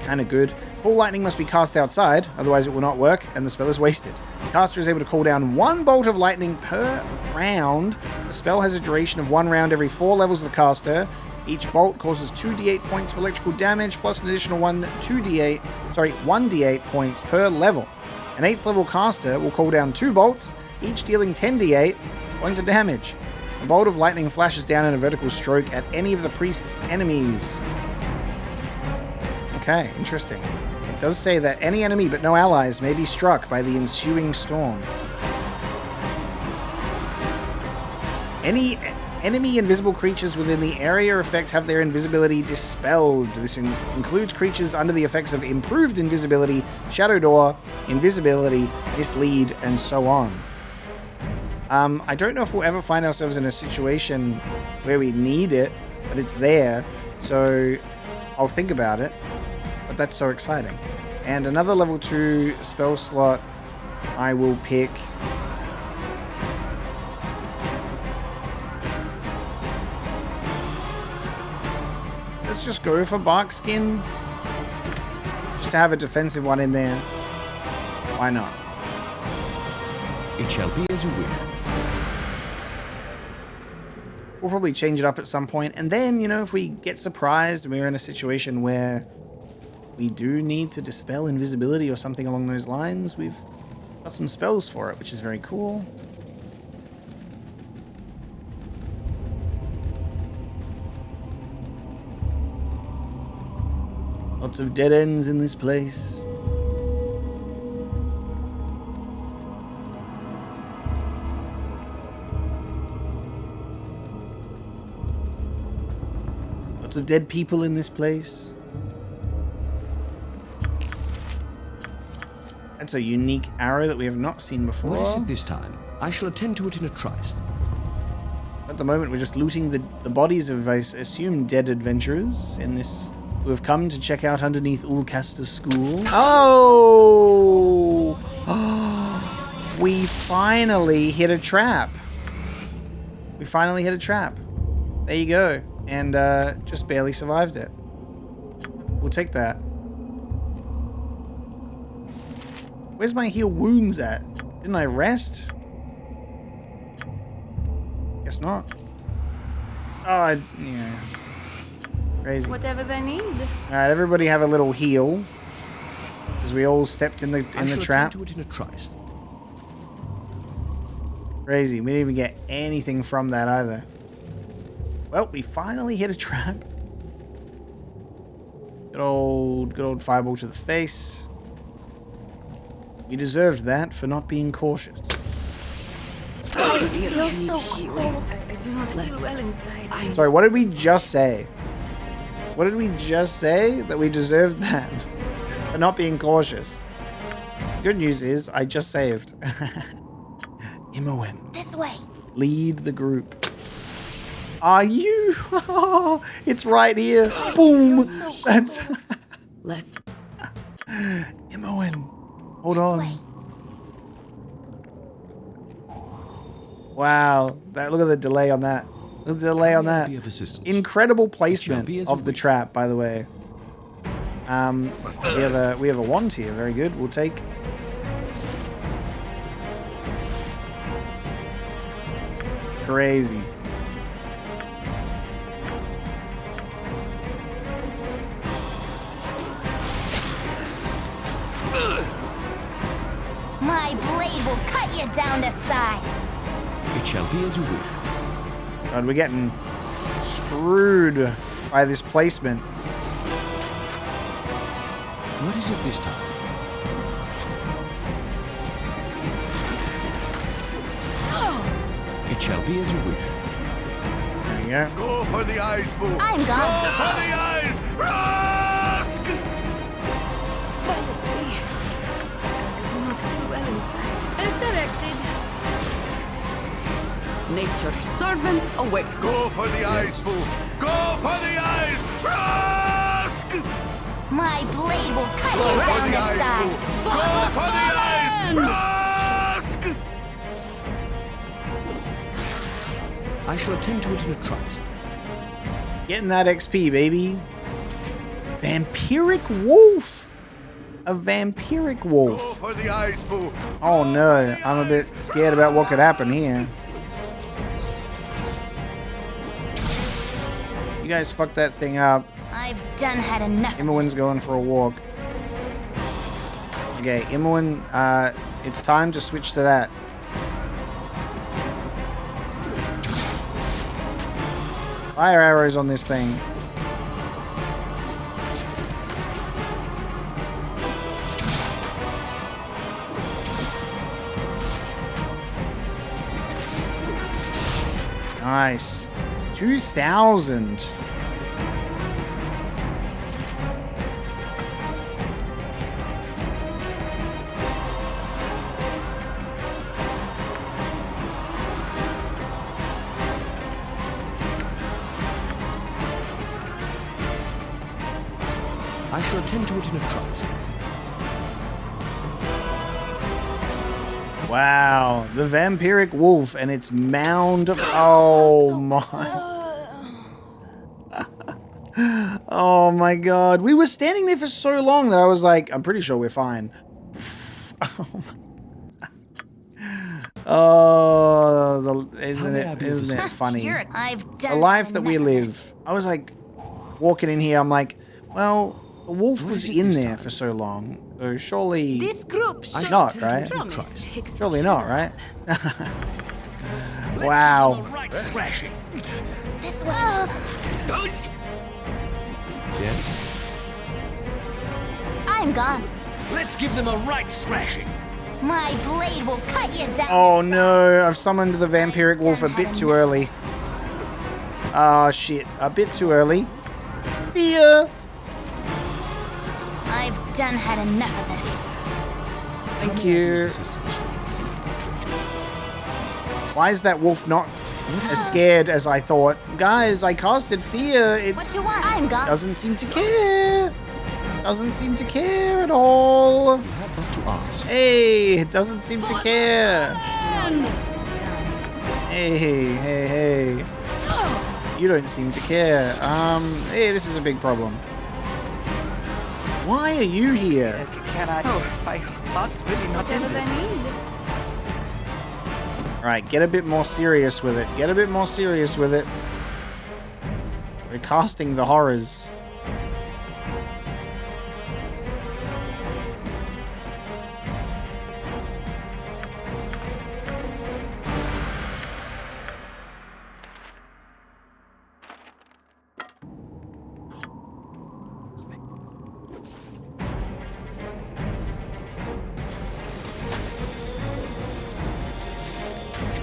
Kinda good. Cool Lightning must be cast outside, otherwise it will not work, and the spell is wasted. The caster is able to call down 1 bolt of lightning per round. The spell has a duration of 1 round every 4 levels of the caster. Each bolt causes 2d8 points of electrical damage, plus an additional 1d8 points per level. An 8th level caster will call down 2 bolts, each dealing 10d8 points of damage. A bolt of lightning flashes down in a vertical stroke at any of the priest's enemies. Okay, interesting. It does say that any enemy but no allies may be struck by the ensuing storm. Any enemy invisible creatures within the area effect have their invisibility dispelled. This includes creatures under the effects of improved invisibility, shadow door, invisibility, mislead, and so on. I don't know if we'll ever find ourselves in a situation where we need it, but it's there, so I'll think about it. But that's so exciting. And another level 2 spell slot I will pick. Let's just go for Bark Skin. Just to have a defensive one in there. Why not? It shall be as you wish. We'll probably change it up at some point. And then, you know, if we get surprised and we're in a situation where we do need to dispel invisibility or something along those lines, we've got some spells for it, which is very cool. Lots of dead ends in this place. Lots of dead people in this place. That's a unique arrow that we have not seen before. What is it this time? I shall attend to it in a trice. At the moment, we're just looting the bodies of, I assume, dead adventurers in this, who have come to check out underneath Ulcaster School. Oh! We finally hit a trap. We finally hit a trap. There you go. And just barely survived it. We'll take that. Where's my heal wounds at? Didn't I rest? Guess not. Oh, yeah. Crazy. Whatever they need. Alright, everybody have a little heal. Because we all stepped in the trap. To it in a trice. Crazy. We didn't even get anything from that either. Well, we finally hit a trap. Good old fireball to the face. We deserved that for not being cautious. I feel so cold. I do not feel well inside. Sorry, what did we just say? What did we just say? That we deserved that for not being cautious. Good news is I just saved. Imowen, This way. lead the group. Are you? It's right here. Boom. That's Less. Imowen. Hold This on. way. Wow. Look at the delay on that. Look at the delay on that. Be of assistance. Incredible It shall placement be as of you the wish. trap, by the way. We have a wand here. Very good. We'll take. Crazy. My blade will cut you down to size. It shall be as you wish. God, we're getting screwed by this placement. What is it this time? It shall be as you wish. There you go. Go for the eyes, Boo. I'm Go gone. for the eyes. Rusk! By this way. I do not feel well inside. As directed. Nature's servant awake. Go for the eyes, Boo. Go for the eyes. Rusk! My blade will cut Go you for down the to eyes, size. Boo. Go for the eyes. Rusk! I shall attend to it in a trice. Getting that XP, baby. Vampiric wolf. A vampiric Go wolf. for the eyes, Boo. Oh no, I'm a bit scared about what could happen here. You guys fucked that thing up. I've done had enough. Imowen's going for a walk. Okay, Imowen, it's time to switch to that. Fire arrows on this thing. Nice. 2,000. I shall attend to it in a trice. Wow, the vampiric wolf and its mound of... Oh my... Oh my god. We were standing there for so long that I was like, I'm pretty sure we're fine. Isn't it funny? I've done The life had that we enough of this. live. I was like, walking in here, I'm like, well, the wolf What was is it in this there time? for so long, so surely... This group should not, right? promise Surely not, right? Let's Wow. give them a right thrashing. This way. Yes? I'm gone. Let's give them a right thrashing. My blade will cut you down. Oh no, I've summoned the vampiric wolf a bit too early. Ah, shit. A bit too early. Fear! I've done had enough of this. Thank you. Assistance. Why is that wolf not as scared as I thought? Guys, I casted fear. What It you want? I'm gone. doesn't seem to care. Doesn't seem to care at all. You have but to ask. Hey, it doesn't seem to care. Hey. You don't seem to care. Hey, this is a big problem. Why are you here? Can I? Oh, my heart's really not in Whatever they this. need. Alright, get a bit more serious with it. Get a bit more serious with it. We're casting the horrors.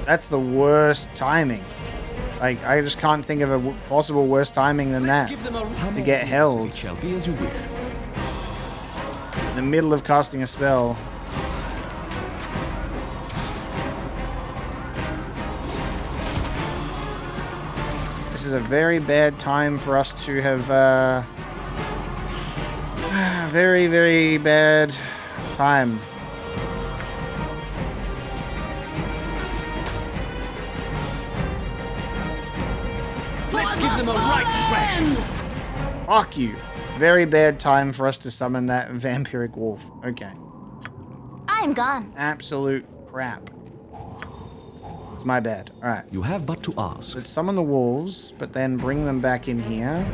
That's the worst timing. Like, I just can't think of a possible worse timing than Let's that. give them a To get held. It shall be as you wish. the middle of casting a spell. This is a very bad time for us to have very, very bad time. Let's give them a right thrashing. Fuck you. Very bad time for us to summon that vampiric wolf. Okay. I'm gone. Absolute crap. It's my bad. Alright. You have but to ask. Let's summon the wolves, but then bring them back in here.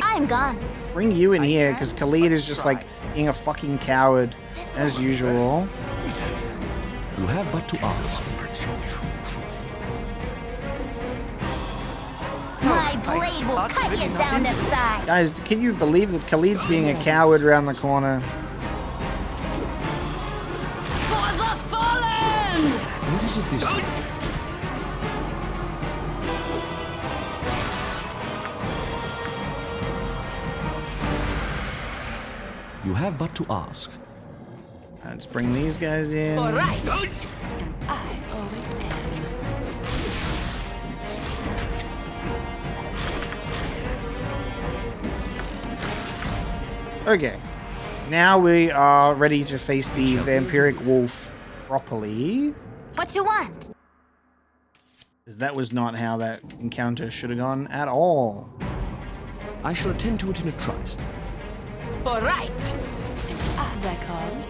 I'm gone. Bring you in here, because Khalid is just like being a fucking coward, as usual. You have but to ask. My blade will cut you down the side. Guys, can you believe that Khalid's being a coward around the corner? For the fallen! What is it this time? You have but to ask. Let's bring these guys in. All right. And I always am. Okay. Now we are ready to face the vampiric wolf properly. What you want? Because that was not how that encounter should have gone at all. I shall attend to it in a trice. All right. And I reckon.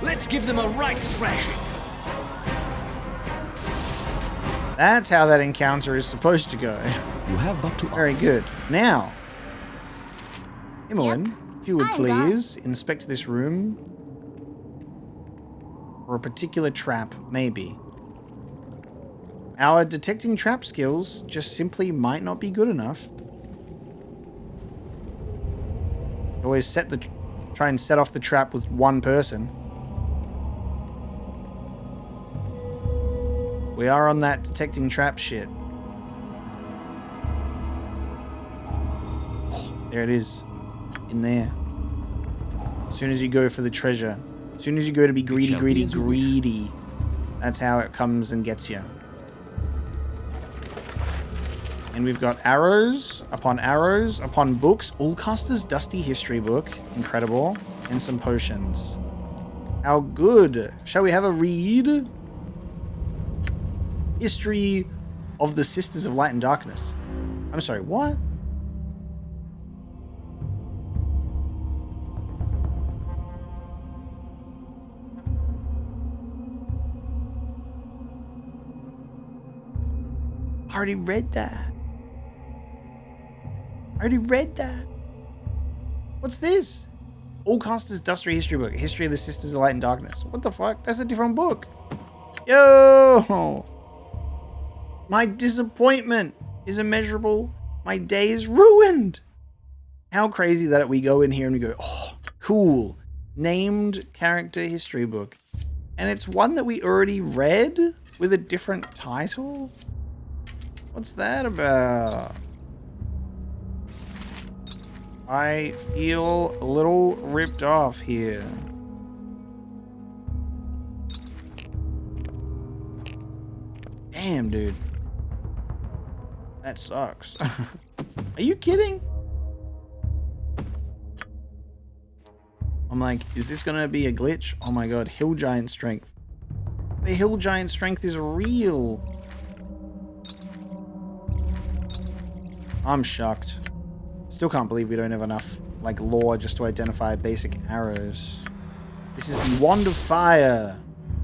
Let's give them a right thrashing. That's how that encounter is supposed to go. You have but to Very ask. good. Now, Imoen, if you would I'm gone. please inspect this room for a particular trap, maybe. Our detecting trap skills just simply might not be good enough. Always try and set off the trap with one person. We are on that detecting trap shit. There it is. In there. As soon as you go for the treasure. As soon as you go to be greedy, shall be greedy, as you wish. greedy. That's how it comes and gets you. And we've got arrows upon books. Ulcaster's Dusty History book. Incredible. And some potions. How good. Shall we have a read? History of the Sisters of Light and Darkness. I'm sorry, what? I already read that. What's this? Ulcaster's Dusty History book. History of the Sisters of Light and Darkness. What the fuck? That's a different book. Yo! My disappointment is immeasurable. My day is ruined. How crazy that we go in here and we go, oh, cool. Named character history book. And it's one that we already read with a different title? What's that about? I feel a little ripped off here. Damn, dude. That sucks. Are you kidding? I'm like, is this gonna be a glitch? Oh my god, hill giant strength. The hill giant strength is real. I'm shocked. Still can't believe we don't have enough, like, lore just to identify basic arrows. This is the Wand of Fire.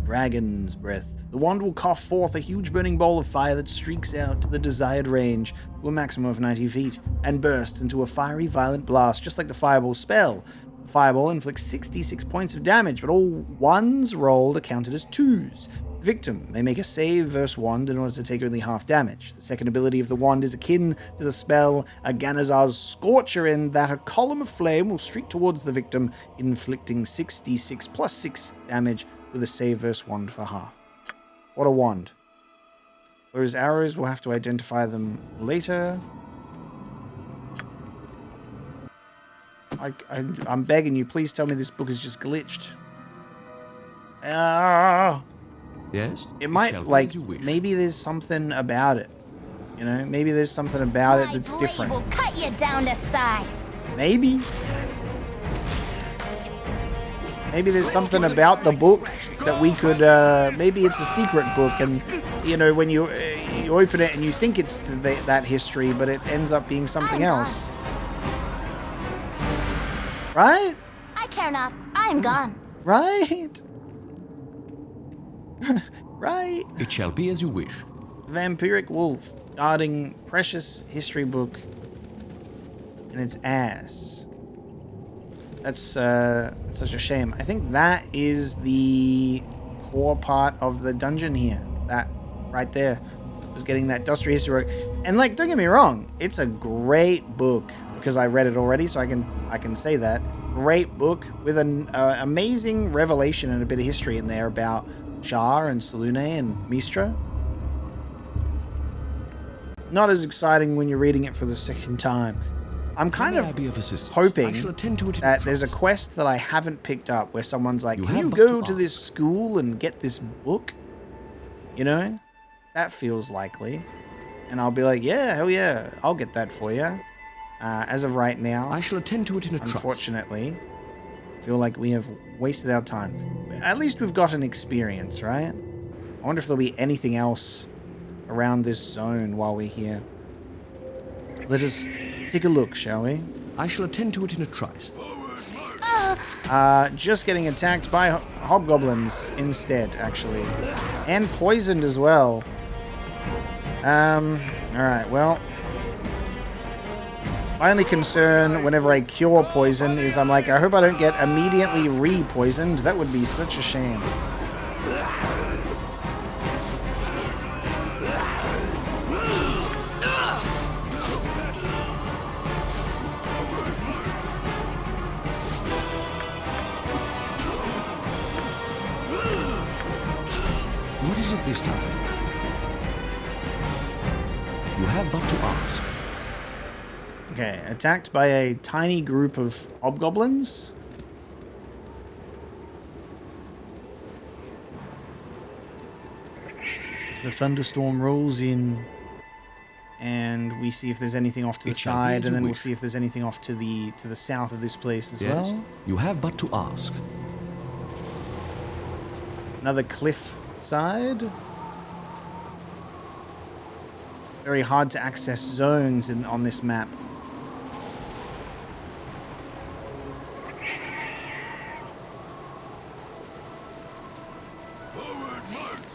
Dragon's Breath. The wand will cough forth a huge burning ball of fire that streaks out to the desired range to a maximum of 90 feet and bursts into a fiery, violent blast, just like the Fireball spell. The Fireball inflicts 66 points of damage, but all ones rolled are counted as twos. The victim may make a save versus wand in order to take only half damage. The second ability of the wand is akin to the spell Aganazar's Scorcher, in that a column of flame will streak towards the victim, inflicting 66 plus 6 damage with a save versus wand for half. What a wand. Those arrows, we'll have to identify them later. I'm begging you, please tell me this book is just glitched. Yes? It might, shall be like, as you wish. maybe there's something about it. You know, maybe there's something about it My that's blade different. will cut you down to size. Maybe. Maybe there's something about the book that we could, maybe it's a secret book, and, you know, when you open it and you think it's that history, but it ends up being something else. Right? I care not. I'm gone. Right? Right? It shall be as you wish. Vampiric wolf guarding precious history book in its ass. That's such a shame. I think that is the core part of the dungeon here. That right there was getting that dusty history book. And like, don't get me wrong, it's a great book because I read it already, so I can say that. Great book with an amazing revelation and a bit of history in there about Shar and Selune and Mistra. Not as exciting when you're reading it for the second time. I'm kind of hoping that there's a quest that I haven't picked up where someone's like, can you go to this school and get this book? You know? That feels likely. And I'll be like, yeah, hell yeah, I'll get that for you. As of right now, I shall attend to it in a trice. Unfortunately, I feel like we have wasted our time. At least we've got an experience, right? I wonder if there'll be anything else around this zone while we're here. Let us take a look, shall we? I shall attend to it in a trice. Just getting attacked by hobgoblins instead, actually. And poisoned as well. Alright, well. My only concern whenever I cure poison is I'm like, I hope I don't get immediately re-poisoned. That would be such a shame. What is it this time? You have but to ask. Okay, attacked by a tiny group of hobgoblins. As the thunderstorm rolls in, and we see if there's anything off to the side, and then we'll see if there's anything off to the south of this place as well. You have but to ask. Another cliff side. Very hard to access zones on this map.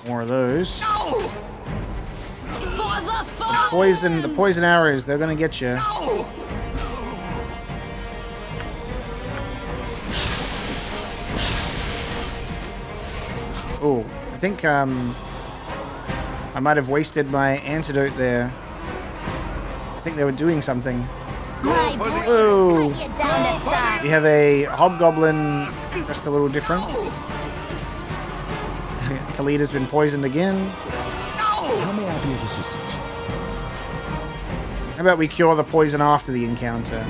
More of those. No! The poison arrows, they're gonna get you. No! Oh, I think I might have wasted my antidote there. I think they were doing something. My blade Oh. will cut you down to size. We have a hobgoblin, just a little different. Khalid has been poisoned again. How may I be of assistance? How about we cure the poison after the encounter?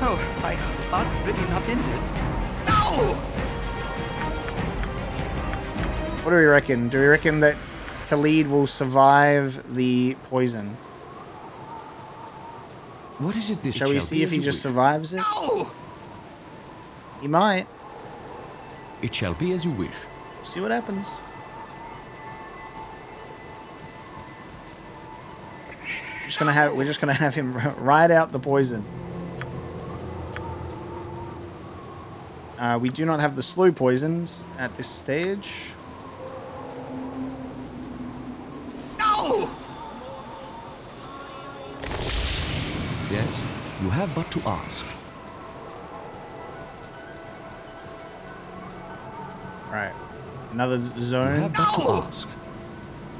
Oh, my heart's really not in this. No! What do we reckon? Do we reckon that Khalid will survive the poison? What is it this Shall we see if he just survives it? No! He might. It shall be as you wish. See what happens. We're just gonna have him ride out the poison. We do not have the slow poisons at this stage. No! Yes, you have but to ask. Right. Another You zone. have but to ask.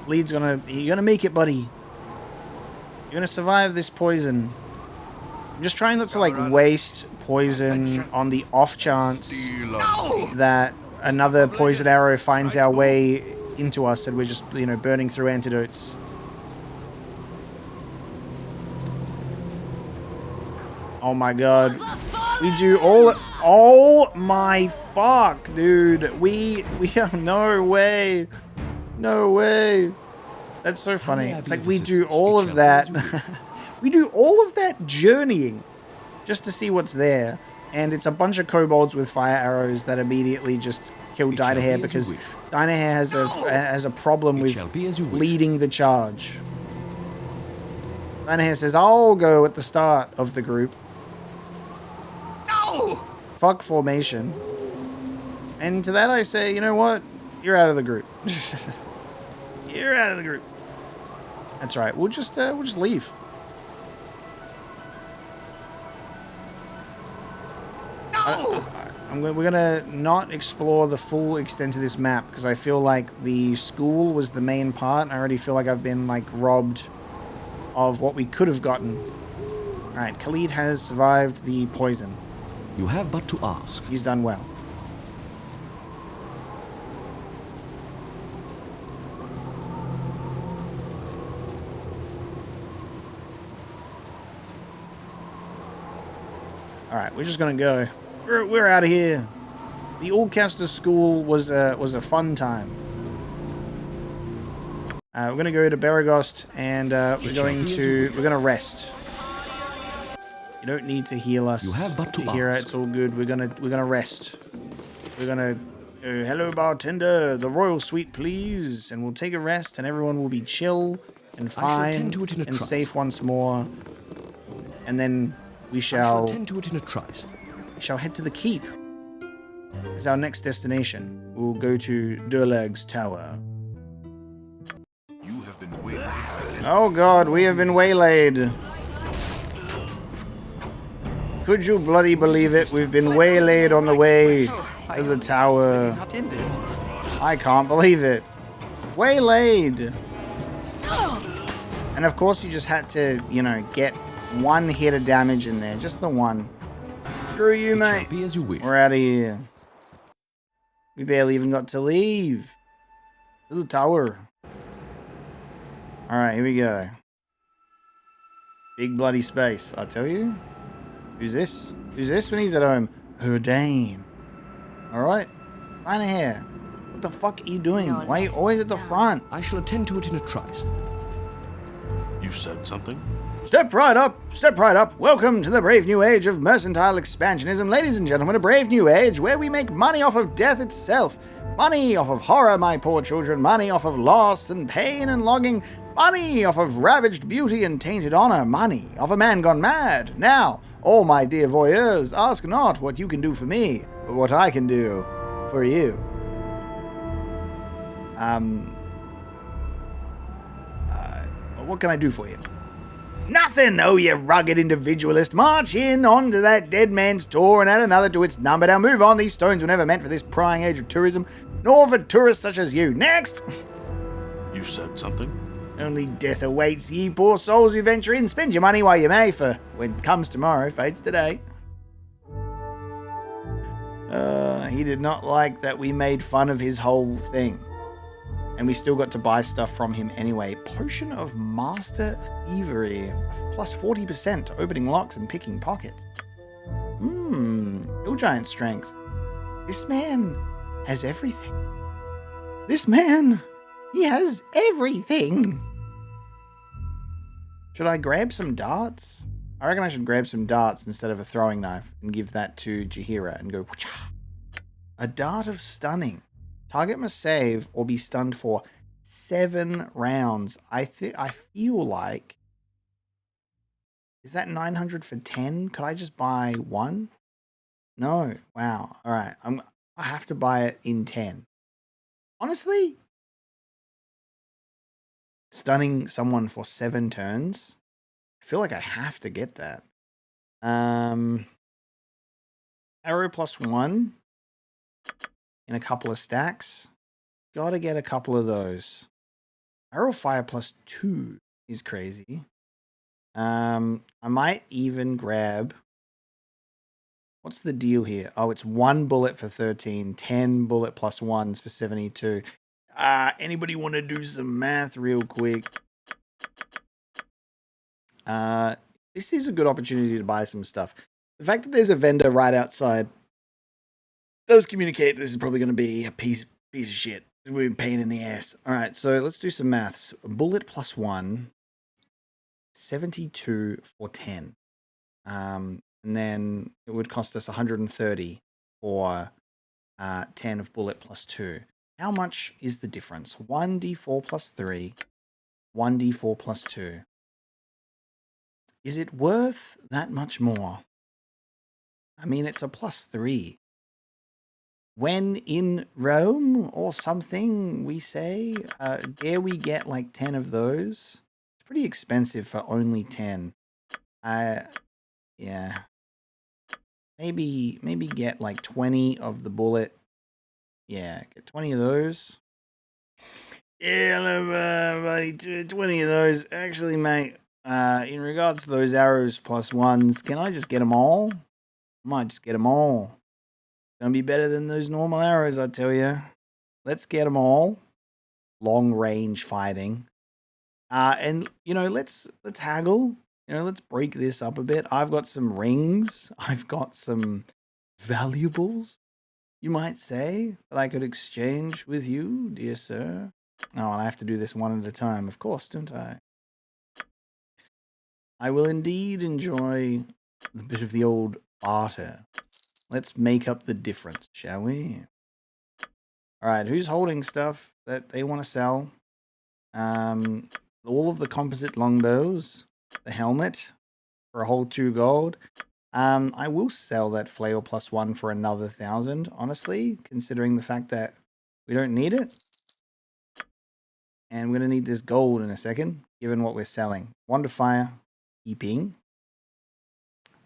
Lead's you're gonna make it, buddy. You're gonna survive this poison. I'm just trying not to like waste poison on the off chance that another poison arrow finds our way into us and we're just, you know, burning through antidotes. Oh my god. We do all... Oh my fuck, dude. We have no way. No way. That's so funny. It's like we do all of that. We do all of that journeying just to see what's there. And it's a bunch of kobolds with fire arrows that immediately just kill Dynahair because Dynahair has a problem with leading the charge. Dynahair says, I'll go at the start of the group. No! Fuck formation. And to that I say, you know what? You're out of the group. You're out of the group. That's right. We'll just leave. No! We're gonna not explore the full extent of this map because I feel like the school was the main part. I already feel like I've been like robbed of what we could have gotten. All right, Khalid has survived the poison. You have but to ask. He's done well. All right, we're just gonna go. We're out of here. The Ulcaster school was a fun time. We're gonna go to Beregost and we're gonna rest. You don't need to heal us. You have but to Hear ask. it's all good. We're gonna rest. We're gonna go, hello bartender, the royal suite please, and we'll take a rest and everyone will be chill and fine attend to it in a and trice. safe once more. And then we I shall shall attend to it in a trice. head to the keep. As our next destination. We'll go to Durlag's tower. You have been waylaid. Oh god, we have been waylaid. Could you bloody believe it? We've been waylaid on the way to the tower. Not in this. I can't believe it. Waylaid. And of course you just had to, you know, get one hit of damage in there. Just the one. Screw you, It shall mate. be as you wish. We're out of here. We barely even got to leave. To the tower. Alright, here we go. Big bloody space, I tell you. Who's this? Who's this when he's at home? Herdane. Alright. Dynahair. What the fuck are you doing? Why are you always at the front? I shall attend to it in a trice. You said something? Step right up, step right up. Welcome to the brave new age of mercantile expansionism. Ladies and gentlemen, a brave new age where we make money off of death itself. Money off of horror, my poor children. Money off of loss and pain and longing. Money off of ravaged beauty and tainted honor. Money off a man gone mad. Now, all my dear voyeurs, ask not what you can do for me, but what I can do for you. What can I do for you? Nothing! Oh, you rugged individualist. March in onto that dead man's door and add another to its number. Now move on. These stones were never meant for this prying age of tourism, nor for tourists such as you. Next! You said something? Only death awaits ye poor souls who venture in. Spend your money while you may, for when comes tomorrow, fades today. He did not like that we made fun of his whole thing. And we still got to buy stuff from him anyway. Potion of Master Thievery. Plus 40% to opening locks and picking pockets. Hill Giant Strength. This man has everything. This man, he has everything. Should I grab some darts? I reckon I should grab some darts instead of a throwing knife and give that to Jaheira and go, whoocha. A dart of stunning. Target must save or be stunned for 7 rounds. I feel like... Is that 900 for 10? Could I just buy 1? No. Wow. All right. I have to buy it in 10. Honestly, stunning someone for 7 turns. I feel like I have to get that. Arrow plus 1 in a couple of stacks. Gotta get a couple of those. Arrow fire plus 2 is crazy. I might even grab... What's the deal here? Oh, it's 1 bullet for 13, 10 bullet plus 1s for 72. Anybody want to do some math real quick? This is a good opportunity to buy some stuff. The fact that there's a vendor right outside does communicate this is probably going to be a piece of shit. We're a pain in the ass. All right, so let's do some maths. Bullet plus 1, 72 for 10. And then it would cost us 130 for 10 of bullet plus 2. How much is the difference? 1d4 plus 3, 1d4 plus 2. Is it worth that much more? I mean, it's a plus 3. When in Rome or something, we say, dare we get like 10 of those? It's pretty expensive for only 10. Yeah. Maybe get like 20 of the bullet. Yeah, get 20 of those. Yeah, buddy, 20 of those. Actually, mate, in regards to those arrows plus 1s, can I just get them all? I might just get them all. Gonna be better than those normal arrows, I tell you. Let's get them all. Long range fighting. And you know, let's haggle. You know, let's break this up a bit. I've got some rings. I've got some valuables, you might say, that I could exchange with you, dear sir. Oh, and I have to do this one at a time, of course, don't I? I will indeed enjoy a bit of the old barter. Let's make up the difference, shall we? All right, who's holding stuff that they want to sell? All of the composite longbows, the helmet for a whole 2 gold. I will sell that flail plus 1 for another 1,000, honestly, considering the fact that we don't need it. And we're going to need this gold in a second, given what we're selling. Wand of fire, keeping.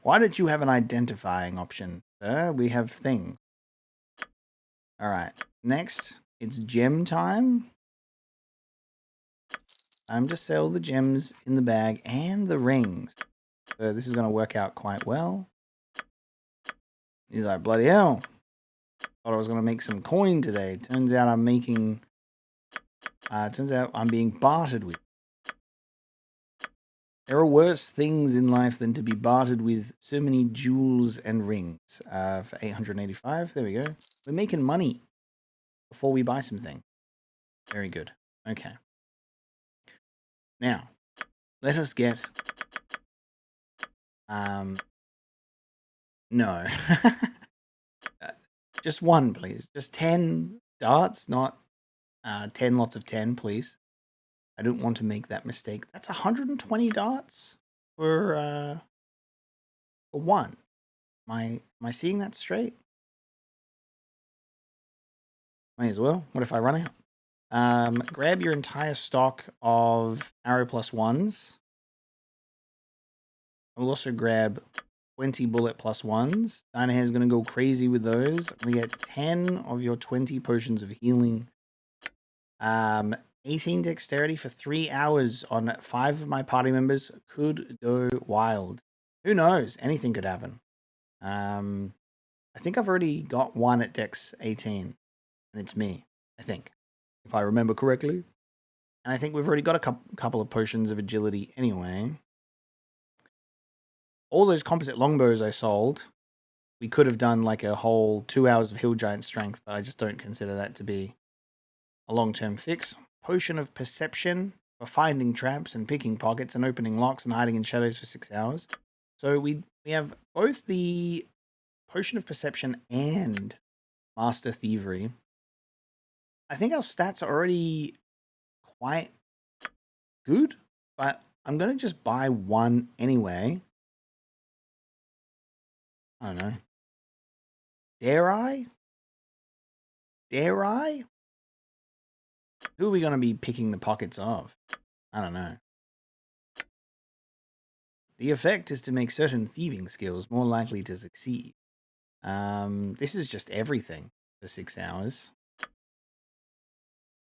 Why don't you have an identifying option, sir? We have things. All right. Next, it's gem time. I'm just sell the gems in the bag and the rings. So this is going to work out quite well. He's like, bloody hell. Thought I was going to make some coin today. Turns out I'm making... turns out I'm being bartered with. There are worse things in life than to be bartered with so many jewels and rings. For 885, there we go. We're making money before we buy something. Very good. Okay. Now, let us get... No. Just one, please. Just 10 darts, not 10 lots of 10, please. I don't want to make that mistake. That's 120 darts for one. Am I seeing that straight? May as well. What if I run out? Grab your entire stock of arrow plus 1s. I will also grab 20 bullet plus 1s. Dynahair's going to go crazy with those. We get 10 of your 20 potions of healing. 18 dexterity for 3 hours on 5 of my party members could go wild. Who knows? Anything could happen. I think I've already got one at dex 18. And it's me, I think. If I remember correctly. And I think we've already got a couple of potions of agility anyway. All those composite longbows I sold, we could have done like a whole 2 hours of hill giant strength, but I just don't consider that to be a long-term fix. Potion of perception for finding traps and picking pockets and opening locks and hiding in shadows for 6 hours. So we have both the potion of perception and master thievery. I think our stats are already quite good, but I'm going to just buy one anyway. I don't know. Dare I? Dare I? Who are we going to be picking the pockets of? I don't know. The effect is to make certain thieving skills more likely to succeed. This is just everything for 6 hours.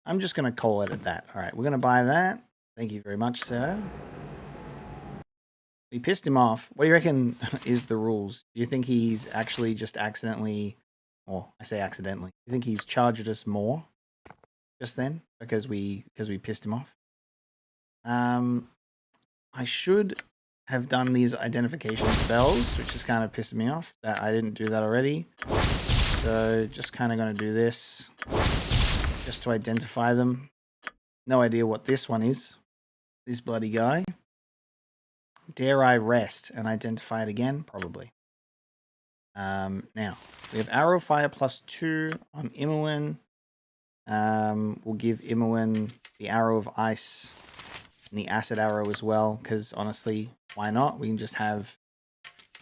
I'm just going to call it at that. All right, we're going to buy that. Thank you very much, sir. We pissed him off. What do you reckon is the rules? Do you think he's actually just accidentally, or I say accidentally, do you think he's charged us more? just then because we pissed him off. I should have done these identification spells, which is kind of pissing me off that I didn't do that already. So just kind of going to do this just to identify them. No idea what this one is. This bloody guy. Dare I rest and identify it again? Probably. Now, we have Arrow Fire +2 on Imoen. We'll give Imoen the Arrow of Ice and the Acid Arrow as well, because honestly, why not? We can just have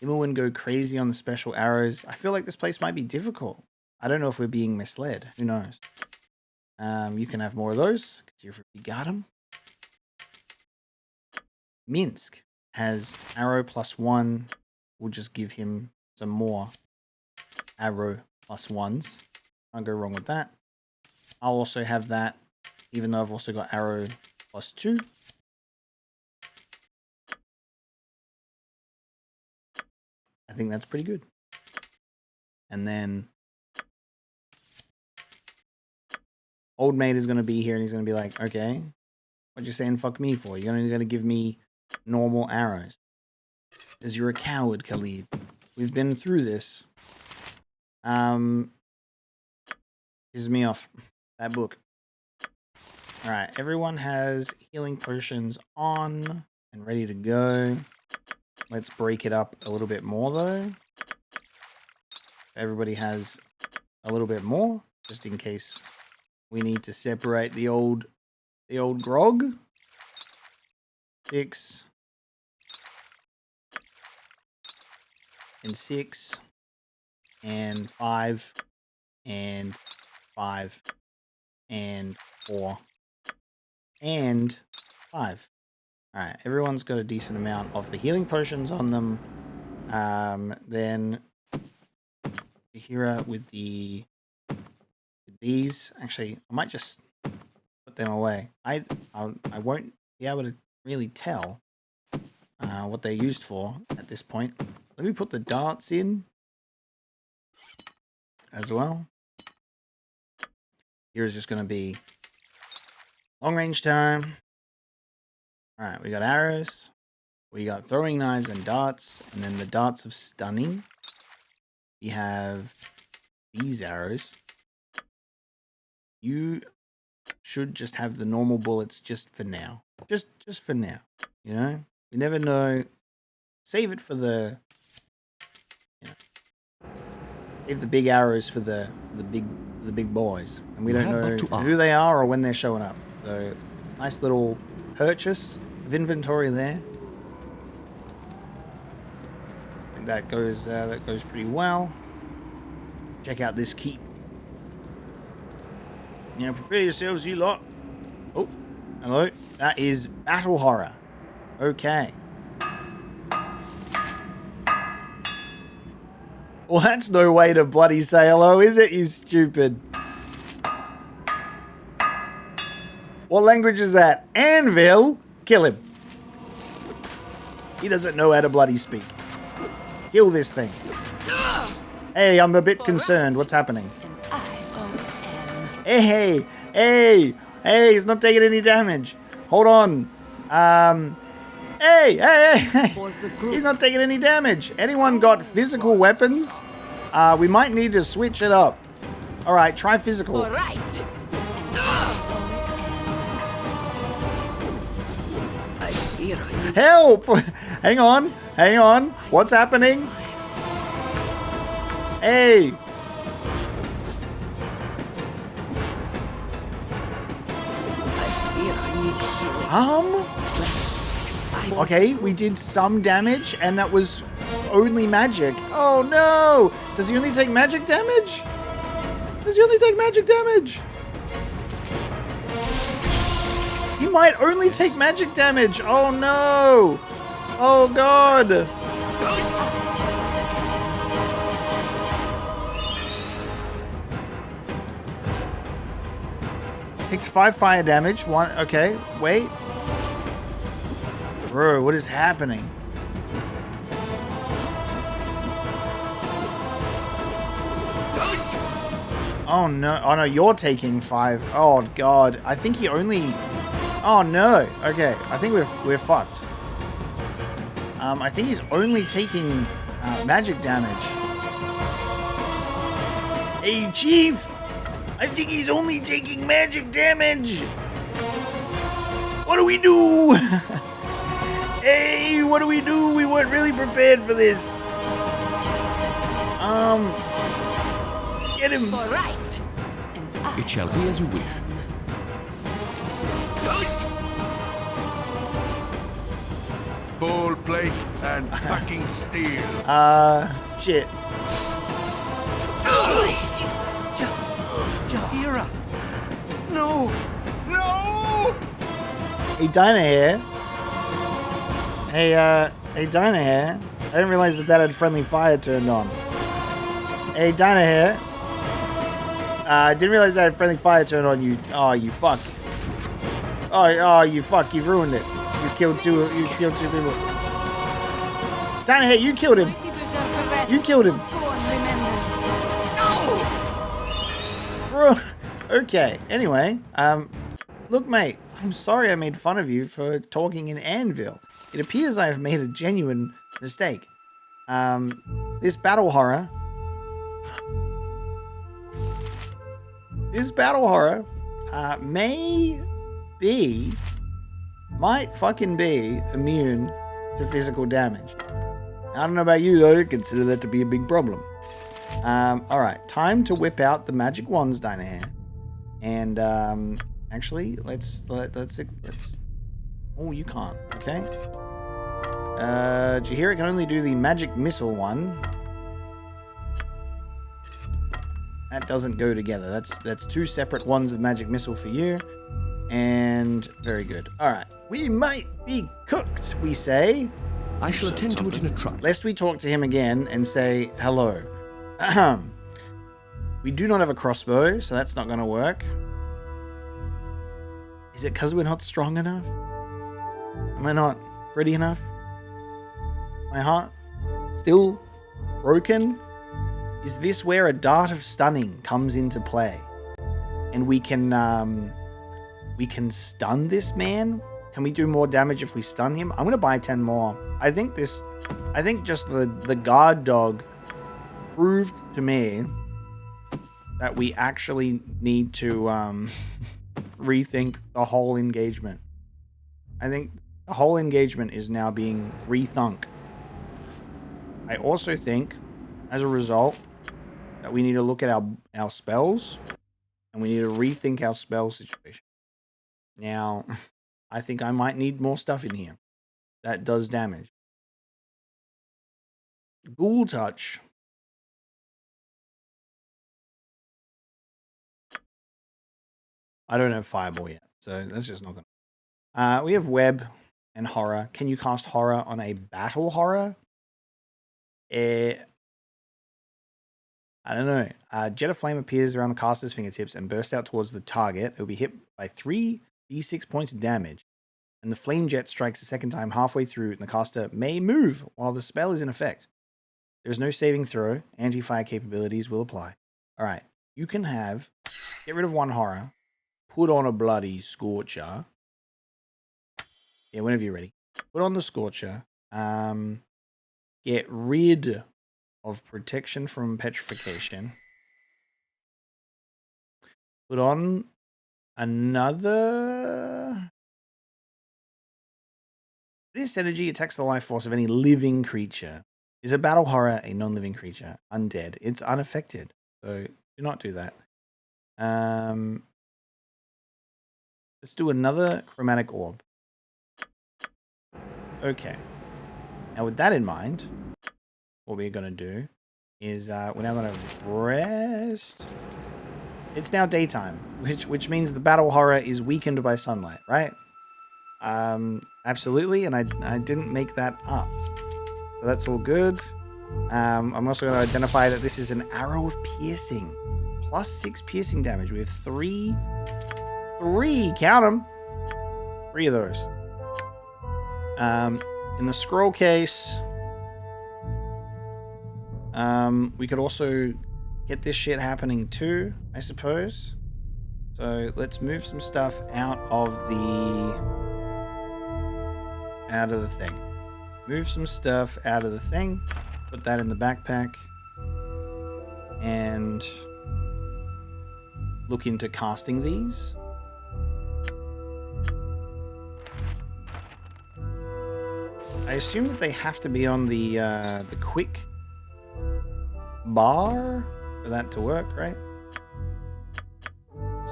Imoen go crazy on the special arrows. I feel like this place might be difficult. I don't know if we're being misled. Who knows? You can have more of those, because you got them. Minsk has Arrow +1. We'll just give him some more Arrow +1s. Can't go wrong with that. I'll also have that, even though I've also got Arrow +2. I think that's pretty good. And then Old Mate is going to be here and he's going to be like, okay, what you saying fuck me for? You're only going to give me normal arrows. Because you're a coward, Khalid. We've been through this. Pisses me off. That book. Alright, everyone has healing potions on and ready to go. Let's break it up a little bit more though. Everybody has a little bit more, just in case we need to separate the old grog. 6 and 6 and 5 and 5 and 4 and 5. Alright, everyone's got a decent amount of the healing potions on them. Then Hira with these. Actually, I might just put them away. I won't be able to really tell what they're used for at this point. Let me put the darts in as well. Here's just going to be long range time. Alright, we got arrows, we got throwing knives and darts, and then the darts of stunning. We have these arrows. You should just have the normal bullets just for now. Just for now, you know? We never know. Save it for the, you know, save the big arrows for the big boys. And we don't know who they are or when they're showing up. So, nice little purchase of inventory there. I think that goes pretty well. Check out this keep. You know, prepare yourselves, you lot. Oh, hello. That is battle horror. Okay. Well, that's no way to bloody say hello, is it, you stupid? What language is that? Anvil? Kill him. He doesn't know how to bloody speak. Kill this thing. Hey, I'm a bit concerned. What's happening? Hey, he's not taking any damage. Hold on. Hey. He's not taking any damage. Anyone got physical weapons? We might need to switch it up. All right, try physical. All right. Help! Hang on. What's happening? Hey! Okay, we did some damage, and that was only magic. Oh no! Does he only take magic damage? He might only take magic damage. Oh no! Oh god! Takes 5 fire damage. 1. Okay, wait. Bro, what is happening? Oh no. Oh no, you're taking 5. Oh god. I think he only... Oh no. Okay. I think we're fucked. I think he's only taking magic damage. Hey, Chief! I think he's only taking magic damage! What do we do? Hey, what do we do? We weren't really prepared for this. Get him. All right. And It shall be as you wish. Full plate and fucking steel. Shit. Jahira! No! No! Hey, Dynahair. Hey, Dynahair. I didn't realize that had friendly fire turned on. Hey, Dynahair. I didn't realize that had friendly fire turned on you. Oh, you fuck. Oh, you fuck. You've ruined it. You've killed two people. Dynahair, you killed him. You killed him. Bro. Okay. Anyway, look, mate. I'm sorry I made fun of you for talking in Anvil. It appears I have made a genuine mistake. This battle horror might fucking be immune to physical damage. I don't know about you though, consider that to be a big problem. Alright, time to whip out the magic wands, Dynahair. And actually, let's oh, you can't, okay. Jahira can only do the magic missile one. That doesn't go together. That's 2 separate ones of magic missile for you. And very good. Alright. We might be cooked, we say. I shall attend to it in a trice. Lest we talk to him again and say hello. We do not have a crossbow, so that's not going to work. Is it because we're not strong enough? Am I not pretty enough? My heart still broken? Is this where a dart of stunning comes into play? And we can stun this man? Can we do more damage if we stun him? I'm gonna buy 10 more. I think just the guard dog proved to me that we actually need to rethink the whole engagement. I think the whole engagement is now being rethunk. I also think, as a result, that we need to look at our spells, and we need to rethink our spell situation. Now, I think I might need more stuff in here that does damage. Ghoul Touch. I don't have Fireball yet, so that's just not gonna... we have Web and Horror. Can you cast Horror on a battle horror? I don't know. Jet of Flame appears around the caster's fingertips and bursts out towards the target. It will be hit by 3d6 points of damage. And the flame jet strikes a second time halfway through, and the caster may move while the spell is in effect. There is no saving throw. Anti-fire capabilities will apply. Alright. You can get rid of 1 horror. Put on a bloody Scorcher. Yeah, whenever you're ready. Put on the Scorcher. Get rid of protection from petrification. Put on another... This energy attacks the life force of any living creature. Is a battle horror a non-living creature? Undead. It's unaffected. So do not do that. Let's do another chromatic orb. Okay. Now with that in mind, what we're going to do is we're now going to rest. It's now daytime, which means the battle horror is weakened by sunlight, right? Absolutely, and I didn't make that up. So that's all good. I'm also going to identify that this is an arrow of piercing. Plus 6 piercing damage. We have 3, count them. 3 of those. In the scroll case, we could also get this shit happening too, I suppose. So let's move some stuff out of the thing. Move some stuff out of the thing. Put that in the backpack. And look into casting these. I assume that they have to be on the quick bar for that to work, right?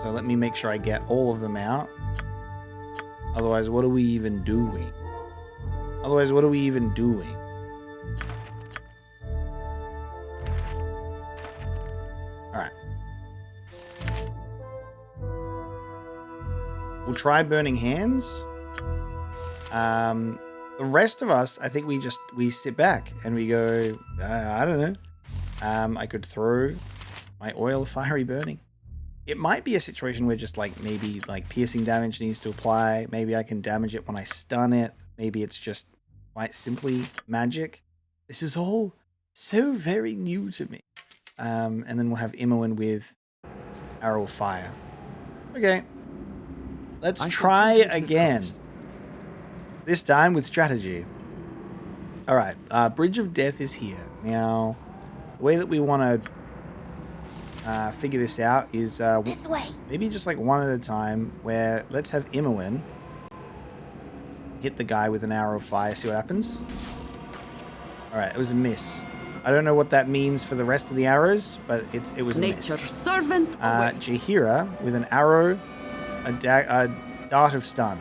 So let me make sure I get all of them out. Otherwise, what are we even doing? Alright. We'll try Burning Hands. The rest of us, I think we sit back and we go, I don't know. I could throw my oil of fiery burning. It might be a situation where just like maybe like piercing damage needs to apply. Maybe I can damage it when I stun it. Maybe it's just quite simply magic. This is all so very new to me. And then we'll have Imoen with Arrow of Fire. Okay. Let's try again. This time with strategy. Alright, Bridge of Death is here. Now, the way that we want to figure this out is This way. maybe just like one at a time, where let's have Imoen hit the guy with an arrow of fire, see what happens. Alright, it was a miss. I don't know what that means for the rest of the arrows, but it was a miss. Nature's servant. Jaheira with an arrow, a dart of stun.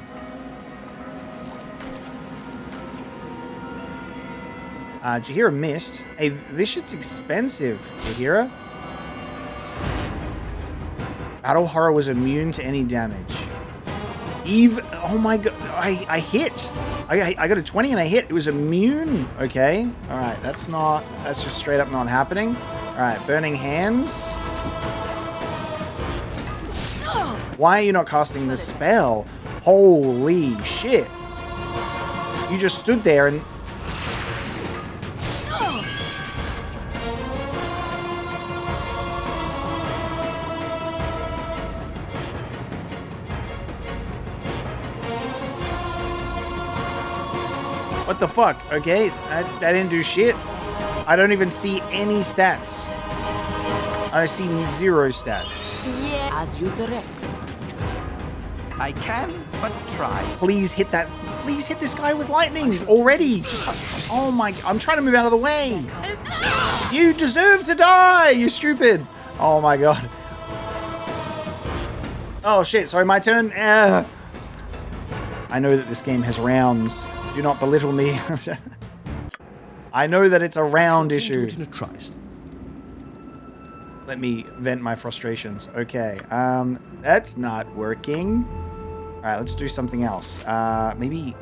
Jaheira missed. Hey, this shit's expensive, Jaheira. Battle Horror was immune to any damage. Eve, oh my god, I hit. I got a 20 and I hit. It was immune. Okay. Alright, that's just straight up not happening. Alright, Burning Hands. Why are you not casting the spell? Holy shit. You just stood there and... What the fuck? Okay, that didn't do shit. I don't even see any stats. I see 0 stats. Yeah. As you direct. I can, but try. Please hit that. Please hit this guy with lightning already. Just, oh my, I'm trying to move out of the way. You deserve to die, you stupid. Oh my god. Oh shit, sorry, my turn. I know that this game has rounds. Do not belittle me. I know that it's a round issue. Let me vent my frustrations. Okay, that's not working. All right, let's do something else. Maybe.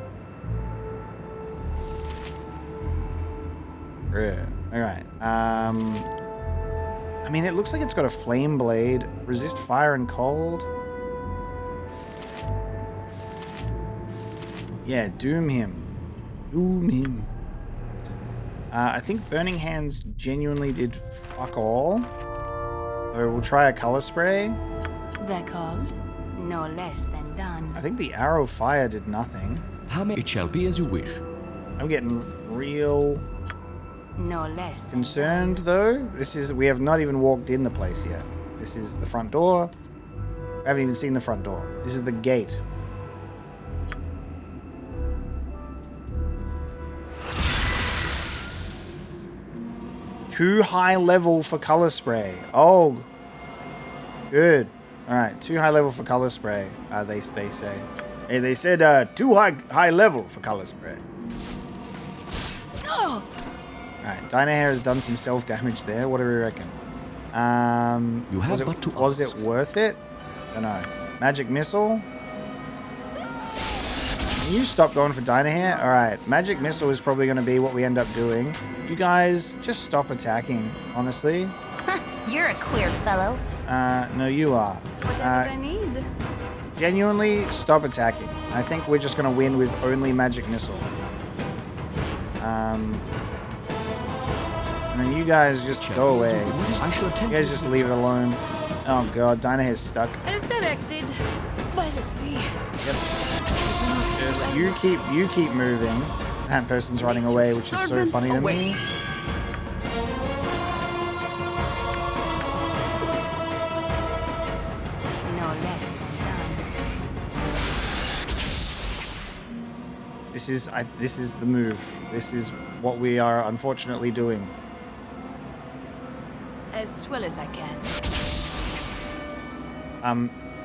All right. I mean, it looks like it's got a flame blade, resist fire and cold. Yeah, doom him. Doom him. I think Burning Hands genuinely did fuck all. So we'll try a color spray. They're called no less than done. I think the arrow of fire did nothing. How many? It shall be as you wish. I'm getting real No less than concerned though. We have not even walked in the place yet. This is the front door. I haven't even seen the front door. This is the gate. Too high level for color spray. Oh, good. All right, too high level for color spray. They say. Hey, they said too high level for color spray. All right, Dynahair has done some self damage there. What do we reckon? You have but to was ask. it worth it? I don't know. Magic missile. Can you stop going for Dynahair? All right, Magic Missile is probably going to be what we end up doing. You guys, just stop attacking, honestly. You're a queer fellow. No, you are. Whatever I need. Genuinely, stop attacking. I think we're just going to win with only Magic Missile. And then you guys just go away. I shall You attend guys to just leave it alone. Oh god, Dynahair's stuck. As directed. By the three. Just you keep moving. That person's running away, which is so funny to me. No less than done. This is the move. This is what we are unfortunately doing. As well as I can.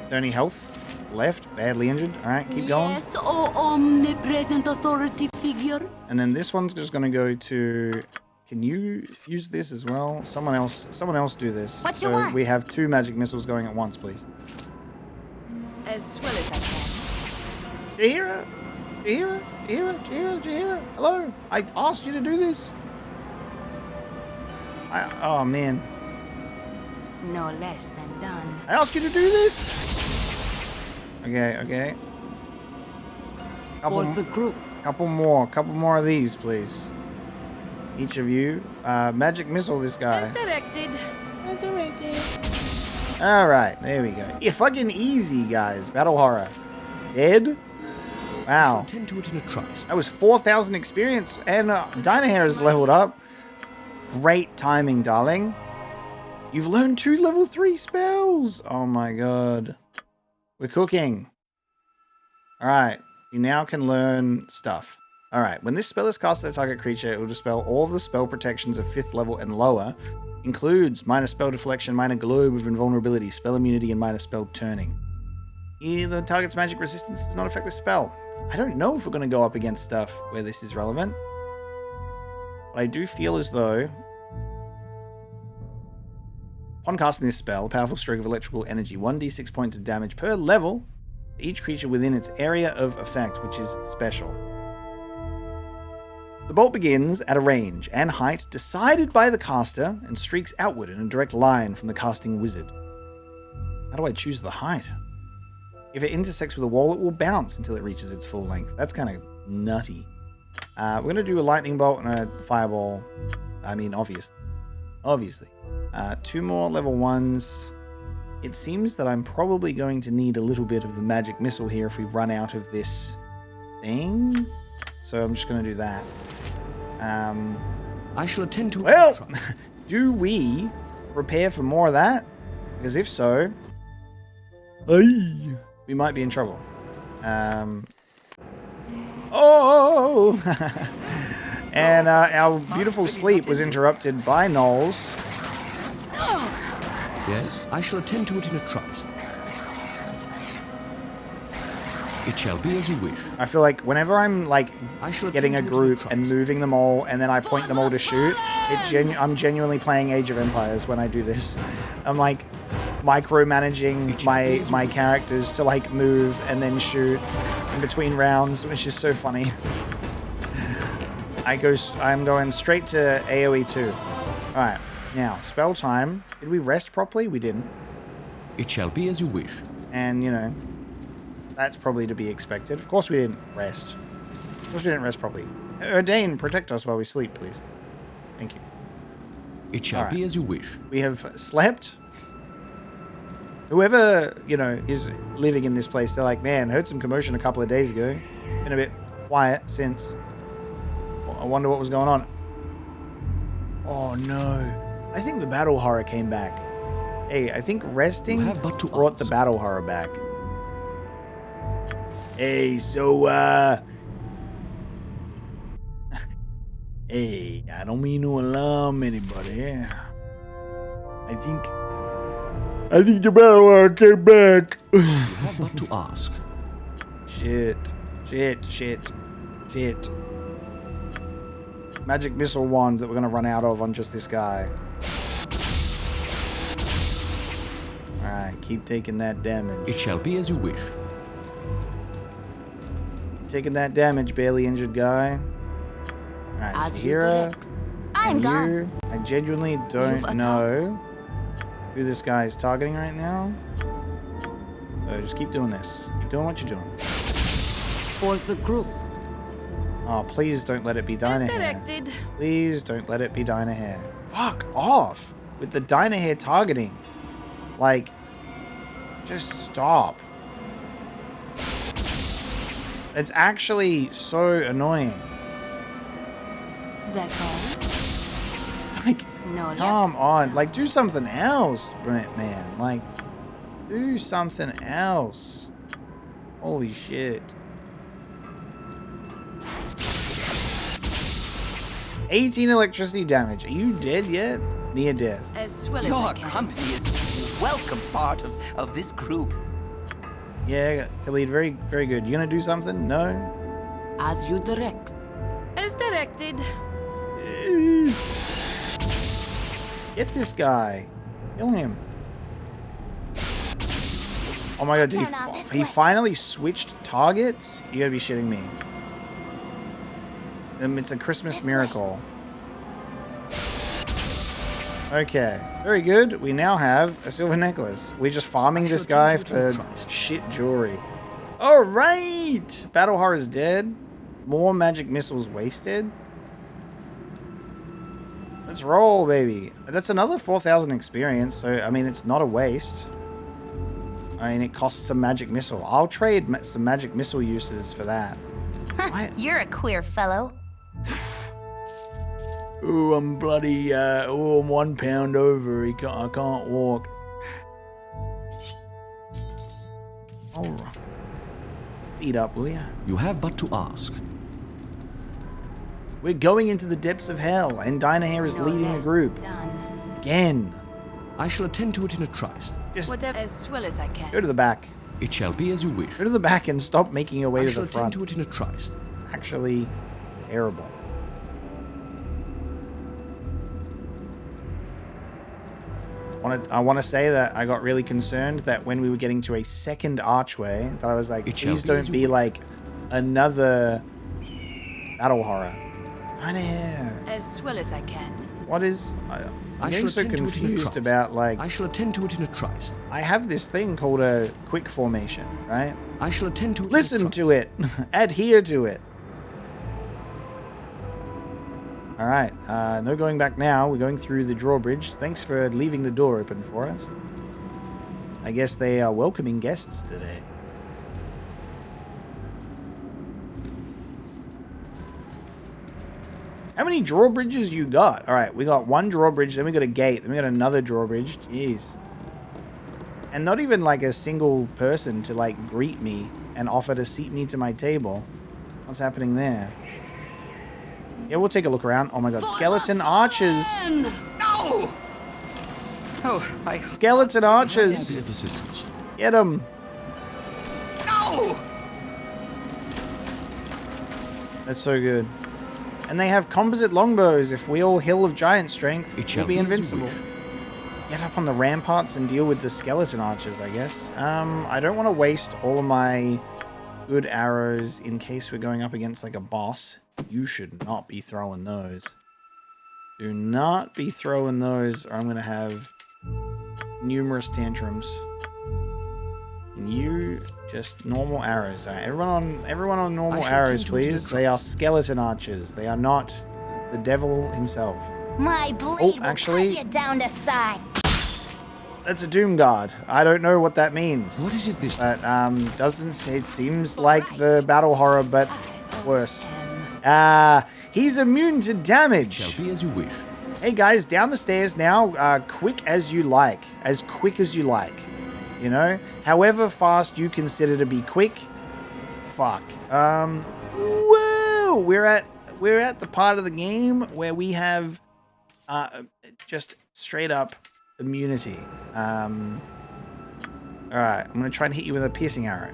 Is there any health left? Badly injured? Alright, keep going. Yes, oh omnipresent authority figure. And then this one's just gonna go to... Can you use this as well? Someone else do this. What you So want? we have 2 magic missiles going at once, please. As well as I can. Jahira! Jahira! Jahira! Jahira! Jahira! Hello! I asked you to do this! Oh man. No less than done. I asked you to do this! Okay. For the group. Couple more of these, please. Each of you. Magic missile this guy. As directed. Alright, there we go. Yeah, fucking easy, guys. Battle horror. Dead? Wow. Attend to it in a trice. That was 4,000 experience, and Dynahair is leveled up. Great timing, darling. You've learned 2 level 3 spells. Oh my god. We're cooking. Alright, you now can learn stuff. Alright, when this spell is cast at a target creature, it will dispel all of the spell protections of 5th level and lower. Includes minor spell deflection, minor globe of invulnerability, spell immunity, and minor spell turning. Here, the target's magic resistance does not affect the spell. I don't know if we're going to go up against stuff where this is relevant. But I do feel as though... Upon casting this spell, a powerful stroke of electrical energy, 1d6 points of damage per level to each creature within its area of effect, which is special. The bolt begins at a range and height decided by the caster and streaks outward in a direct line from the casting wizard. How do I choose the height? If it intersects with a wall, it will bounce until it reaches its full length. That's kind of nutty. We're going to do a lightning bolt and a fireball. I mean, obviously. 2 more level 1s. It seems that I'm probably going to need a little bit of the magic missile here if we run out of this thing. So I'm just going to do that. I shall attend to it. Well, do we prepare for more of that? Because if so, we might be in trouble. And our beautiful sleep was interrupted by Knowles. Yes, I shall attend to it in a trice. It shall be as you wish. I feel like whenever I'm like I shall getting a attend to it in group and moving them all, and then I point them all to shoot, I'm genuinely playing Age of Empires when I do this. I'm like micromanaging my characters to like move and then shoot in between rounds, which is so funny. I'm going straight to AoE 2. All right, now spell time. Did we rest properly? We didn't. It shall be as you wish. And you know, that's probably to be expected. Of course we didn't rest. Of course we didn't rest properly. Dane, protect us while we sleep, please. Thank you. It shall be as you wish. We have slept. Whoever, you know, is living in this place, they're like, man, heard some commotion a couple of days ago. Been a bit quiet since. I wonder what was going on. Oh no. I think the battle horror came back. Hey, I think resting brought the battle horror back. Hey, so, hey, I don't mean to alarm anybody. I think the battle horror came back. You have but to ask. Shit. Magic missile wand that we're going to run out of on just this guy. Alright, keep taking that damage. It shall be as you wish. Taking that damage, barely injured guy. Alright, Hira. I'm gone. I genuinely don't know who this guy is targeting right now. So just keep doing this. Keep doing what you're doing. For the group. Oh, please don't let it be As Dynahair. directed. Please don't let it be Dynahair. Fuck off with the Dynahair targeting. Like, just stop. It's actually so annoying. That's all. Like, No, come on. Like, do something else, man. Like, do something else. Holy shit. 18 electricity damage. Are you dead yet? Near death. As well as I Your can. company is a welcome part of this group. Yeah, Khalid, very, very good. You gonna do something? No? As you direct. As directed. Get this guy. Kill him. Oh my god, did Turn on this he way. finally switched targets? You gotta be shitting me. It's a Christmas This way. miracle. Okay, very good. We now have a silver necklace. We're just farming this guy for shit jewelry. Alright! Battle Horror's dead. More magic missiles wasted. Let's roll, baby. That's another 4,000 experience, so, I mean, it's not a waste. I mean, it costs some magic missile. I'll trade some magic missile uses for that. You're a queer fellow. Ooh, I'm bloody, I'm 1 pound over. I can't walk. Alright. Speed up, will ya? You have but to ask. We're going into the depths of hell, and Dynahair is No leading a less group. done. Again. I shall attend to it in a trice. Just Whatever. As well as I can. go to the back. It shall be as you wish. Go to the back and stop making your way I to shall the attend front. to it in a trice. Actually, terrible. I want to say that I got really concerned that when we were getting to a second archway, that I was like, It shall please be don't as you be wish. like another battle horror. Dynahair. As well as I can. What is... I'm I getting shall so attend to it in a confused trice. about, like... I shall attend to it in a trice. I have this thing called a quick formation, right? I shall attend to it Listen in a to it. Adhere to it. Alright, no going back now. We're going through the drawbridge. Thanks for leaving the door open for us. I guess they are welcoming guests today. How many drawbridges you got? Alright, we got one drawbridge, then we got a gate, then we got another drawbridge. Jeez. And not even like a single person to like greet me and offer to seat me to my table. What's happening there? Yeah, we'll take a look around. Oh my god, skeleton archers! No! Oh, I... Skeleton archers! Be of assistance. Get them! No! That's so good. And they have composite longbows. If we all Hill of Giant Strength, It we'll shall be be as you invincible. wish. Get up on the ramparts and deal with the skeleton archers, I guess. I don't want to waste all of my good arrows in case we're going up against like a boss. You should not be throwing those. Do not be throwing those or I'm going to have numerous tantrums. And you just normal arrows. All right, everyone on normal I shall arrows, attend to it in a please. They are skeleton archers. They are not the devil himself. My blade will actually- cut you down to size. That's a Doom Guard. I don't know what that means. What is it this time? But doesn't it seems like the battle horror, but worse. He's immune to damage. Shall be as you wish. Hey guys, down the stairs now. Quick as you like, as quick as you like. You know, however fast you consider to be quick. Fuck. Whoa! We're at the part of the game where we have just straight up immunity. All right, I'm gonna try and hit you with a piercing arrow.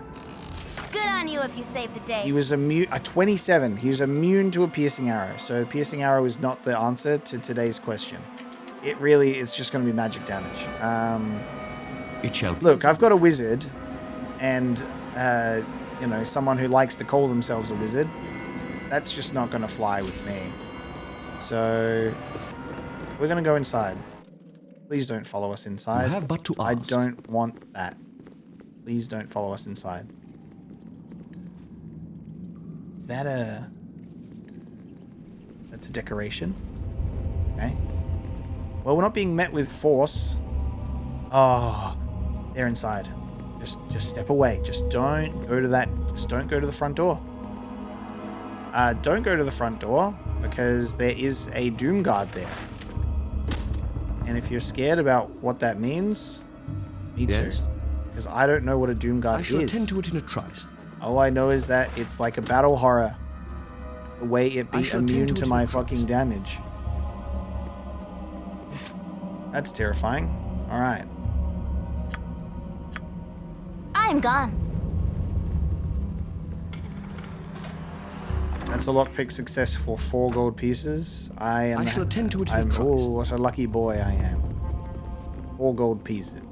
Good on you if you saved the day. He was immune. 27. He was immune to a piercing arrow. So piercing arrow is not the answer to today's question. It's just going to be magic damage. It shall be. Look, I've got a wizard, and you know, someone who likes to call themselves a wizard. That's just not going to fly with me. So we're going to go inside. Please don't follow us inside. You have but to I ask. don't want that. Please don't follow us inside. Is that a That's a decoration. Okay. Well, we're not being met with force. Oh, they're inside. Just step away. Just don't go to that. Just don't go to the front door. Don't go to the front door because there is a doom guard there. And if you're scared about what that means, me too. Because I don't know what a doom guard is. I shall attend to it in a trice. All I know is that it's like a battle horror. The way it be immune to my fucking damage. That's terrifying. Alright. I'm gone. That's a lockpick success for 4 gold pieces. I shall attend to it in a trice. Oh, what a lucky boy I am. 4 gold pieces.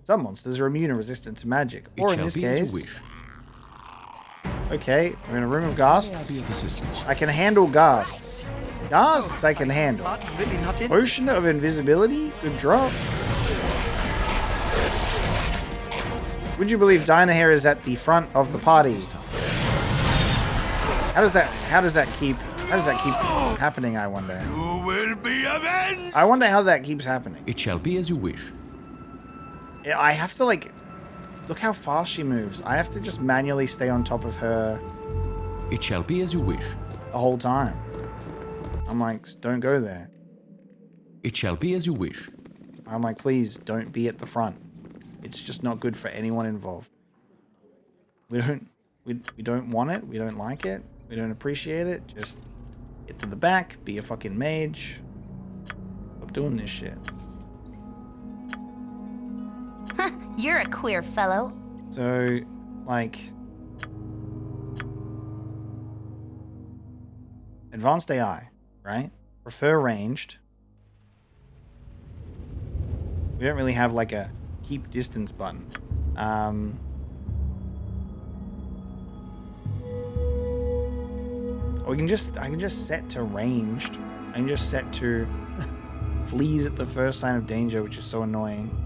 Some monsters are immune or resistant to magic. Or in this case... Okay, we're in a room of ghasts. I can handle ghasts. Ghasts I can handle. Potion of invisibility? Good drop. Would you believe Dynahair is at the front of the party? How does that keep happening, I wonder? You will be avenged! I wonder how that keeps happening. It shall be as you wish. I have to, like... Look how fast she moves. I have to just manually stay on top of her... It shall be as you wish. The whole time. I'm like, don't go there. It shall be as you wish. I'm like, please, don't be at the front. It's just not good for anyone involved. We don't want it. We don't like it. We don't appreciate it. Just get to the back. Be a fucking mage. Stop doing this shit. You're a queer fellow. So, like... Advanced AI, right? Prefer ranged. We don't really have like a keep distance button. Or I can just set to ranged. I can just set to flees at the first sign of danger, which is so annoying.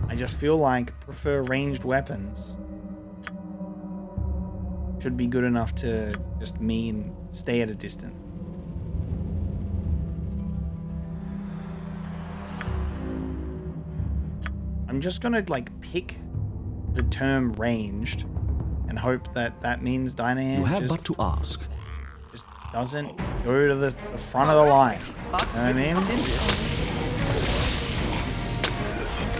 I just feel like prefer ranged weapons should be good enough to just mean stay at a distance. I'm just gonna like pick the term ranged and hope that that means Dynahair You have but to ask. Just doesn't go to the front of the line. You know what I mean?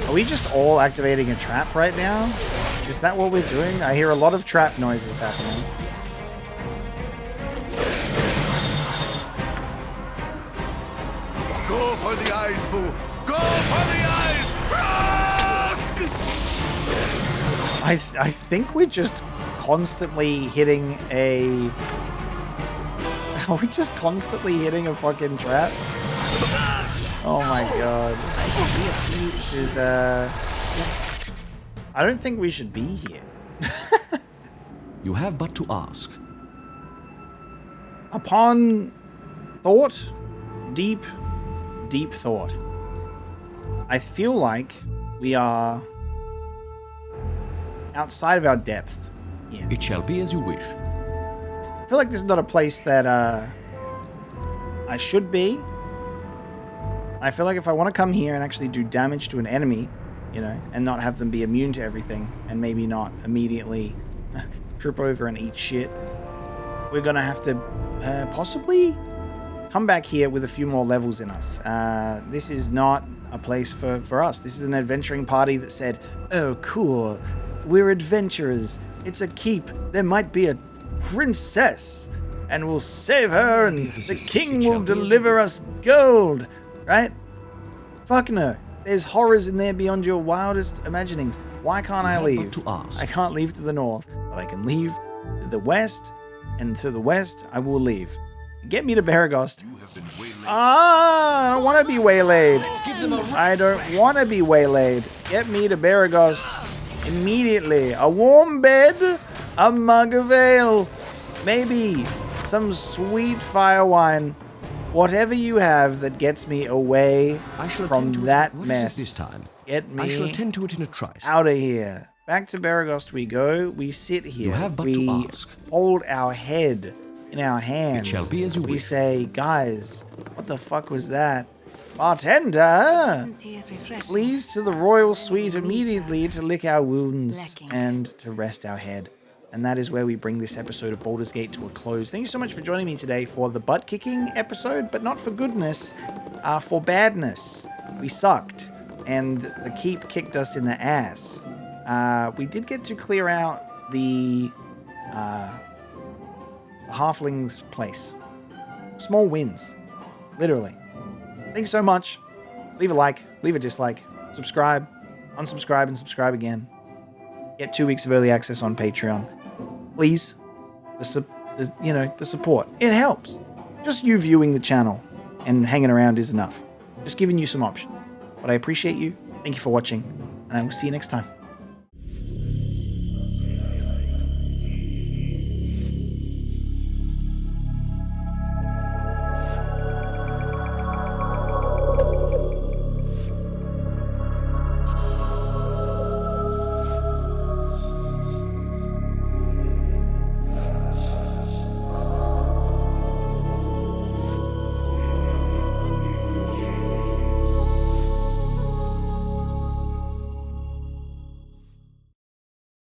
Are we just all activating a trap right now? Is that what we're doing? I hear a lot of trap noises happening. Go for the eyes, Boo! Go for the eyes! I think we're just constantly hitting a... Are we just constantly hitting a fucking trap? Oh my god. This is, I don't think we should be here. You have but to ask. Upon thought, deep thought, I feel like we are outside of our depth. Yeah. It shall be as you wish. I feel like this is not a place that I should be. I feel like if I want to come here and actually do damage to an enemy, you know, and not have them be immune to everything, and maybe not immediately trip over and eat shit, we're going to have to possibly come back here with a few more levels in us. This is not a place for us. This is an adventuring party that said, oh, cool, we're adventurers. It's a keep. There might be a princess, and we'll save her, and the king will deliver us gold. Right? Fuck no. There's horrors in there beyond your wildest imaginings. Why can't I leave? I can't leave to the north, but I can leave to the west, and to the west I will leave. Get me to Beregost. I don't want to be waylaid. I don't want to be waylaid. Get me to Beregost immediately. A warm bed, a mug of ale, maybe some sweet Firewine. Whatever you have that gets me away I shall from attend to that it. What mess. is it this time? Get I shall me attend to it in a trice. out of here. Back to Beregost we go. We sit here. You have but we to ask. hold our head in our hands. It shall be as you we wish. say, guys, what the fuck was that? Bartender! Please to the royal suite immediately to lick our wounds and to rest our head. And that is where we bring this episode of Baldur's Gate to a close. Thank you so much for joining me today for the butt-kicking episode, but not for goodness, for badness. We sucked, and the keep kicked us in the ass. We did get to clear out the halfling's place. Small wins, literally. Thanks so much. Leave a like, leave a dislike, subscribe, unsubscribe, and subscribe again. Get 2 weeks of early access on Patreon. Please, the support. It helps. Just you viewing the channel and hanging around is enough. Just giving you some options. But I appreciate you. Thank you for watching, and I will see you next time.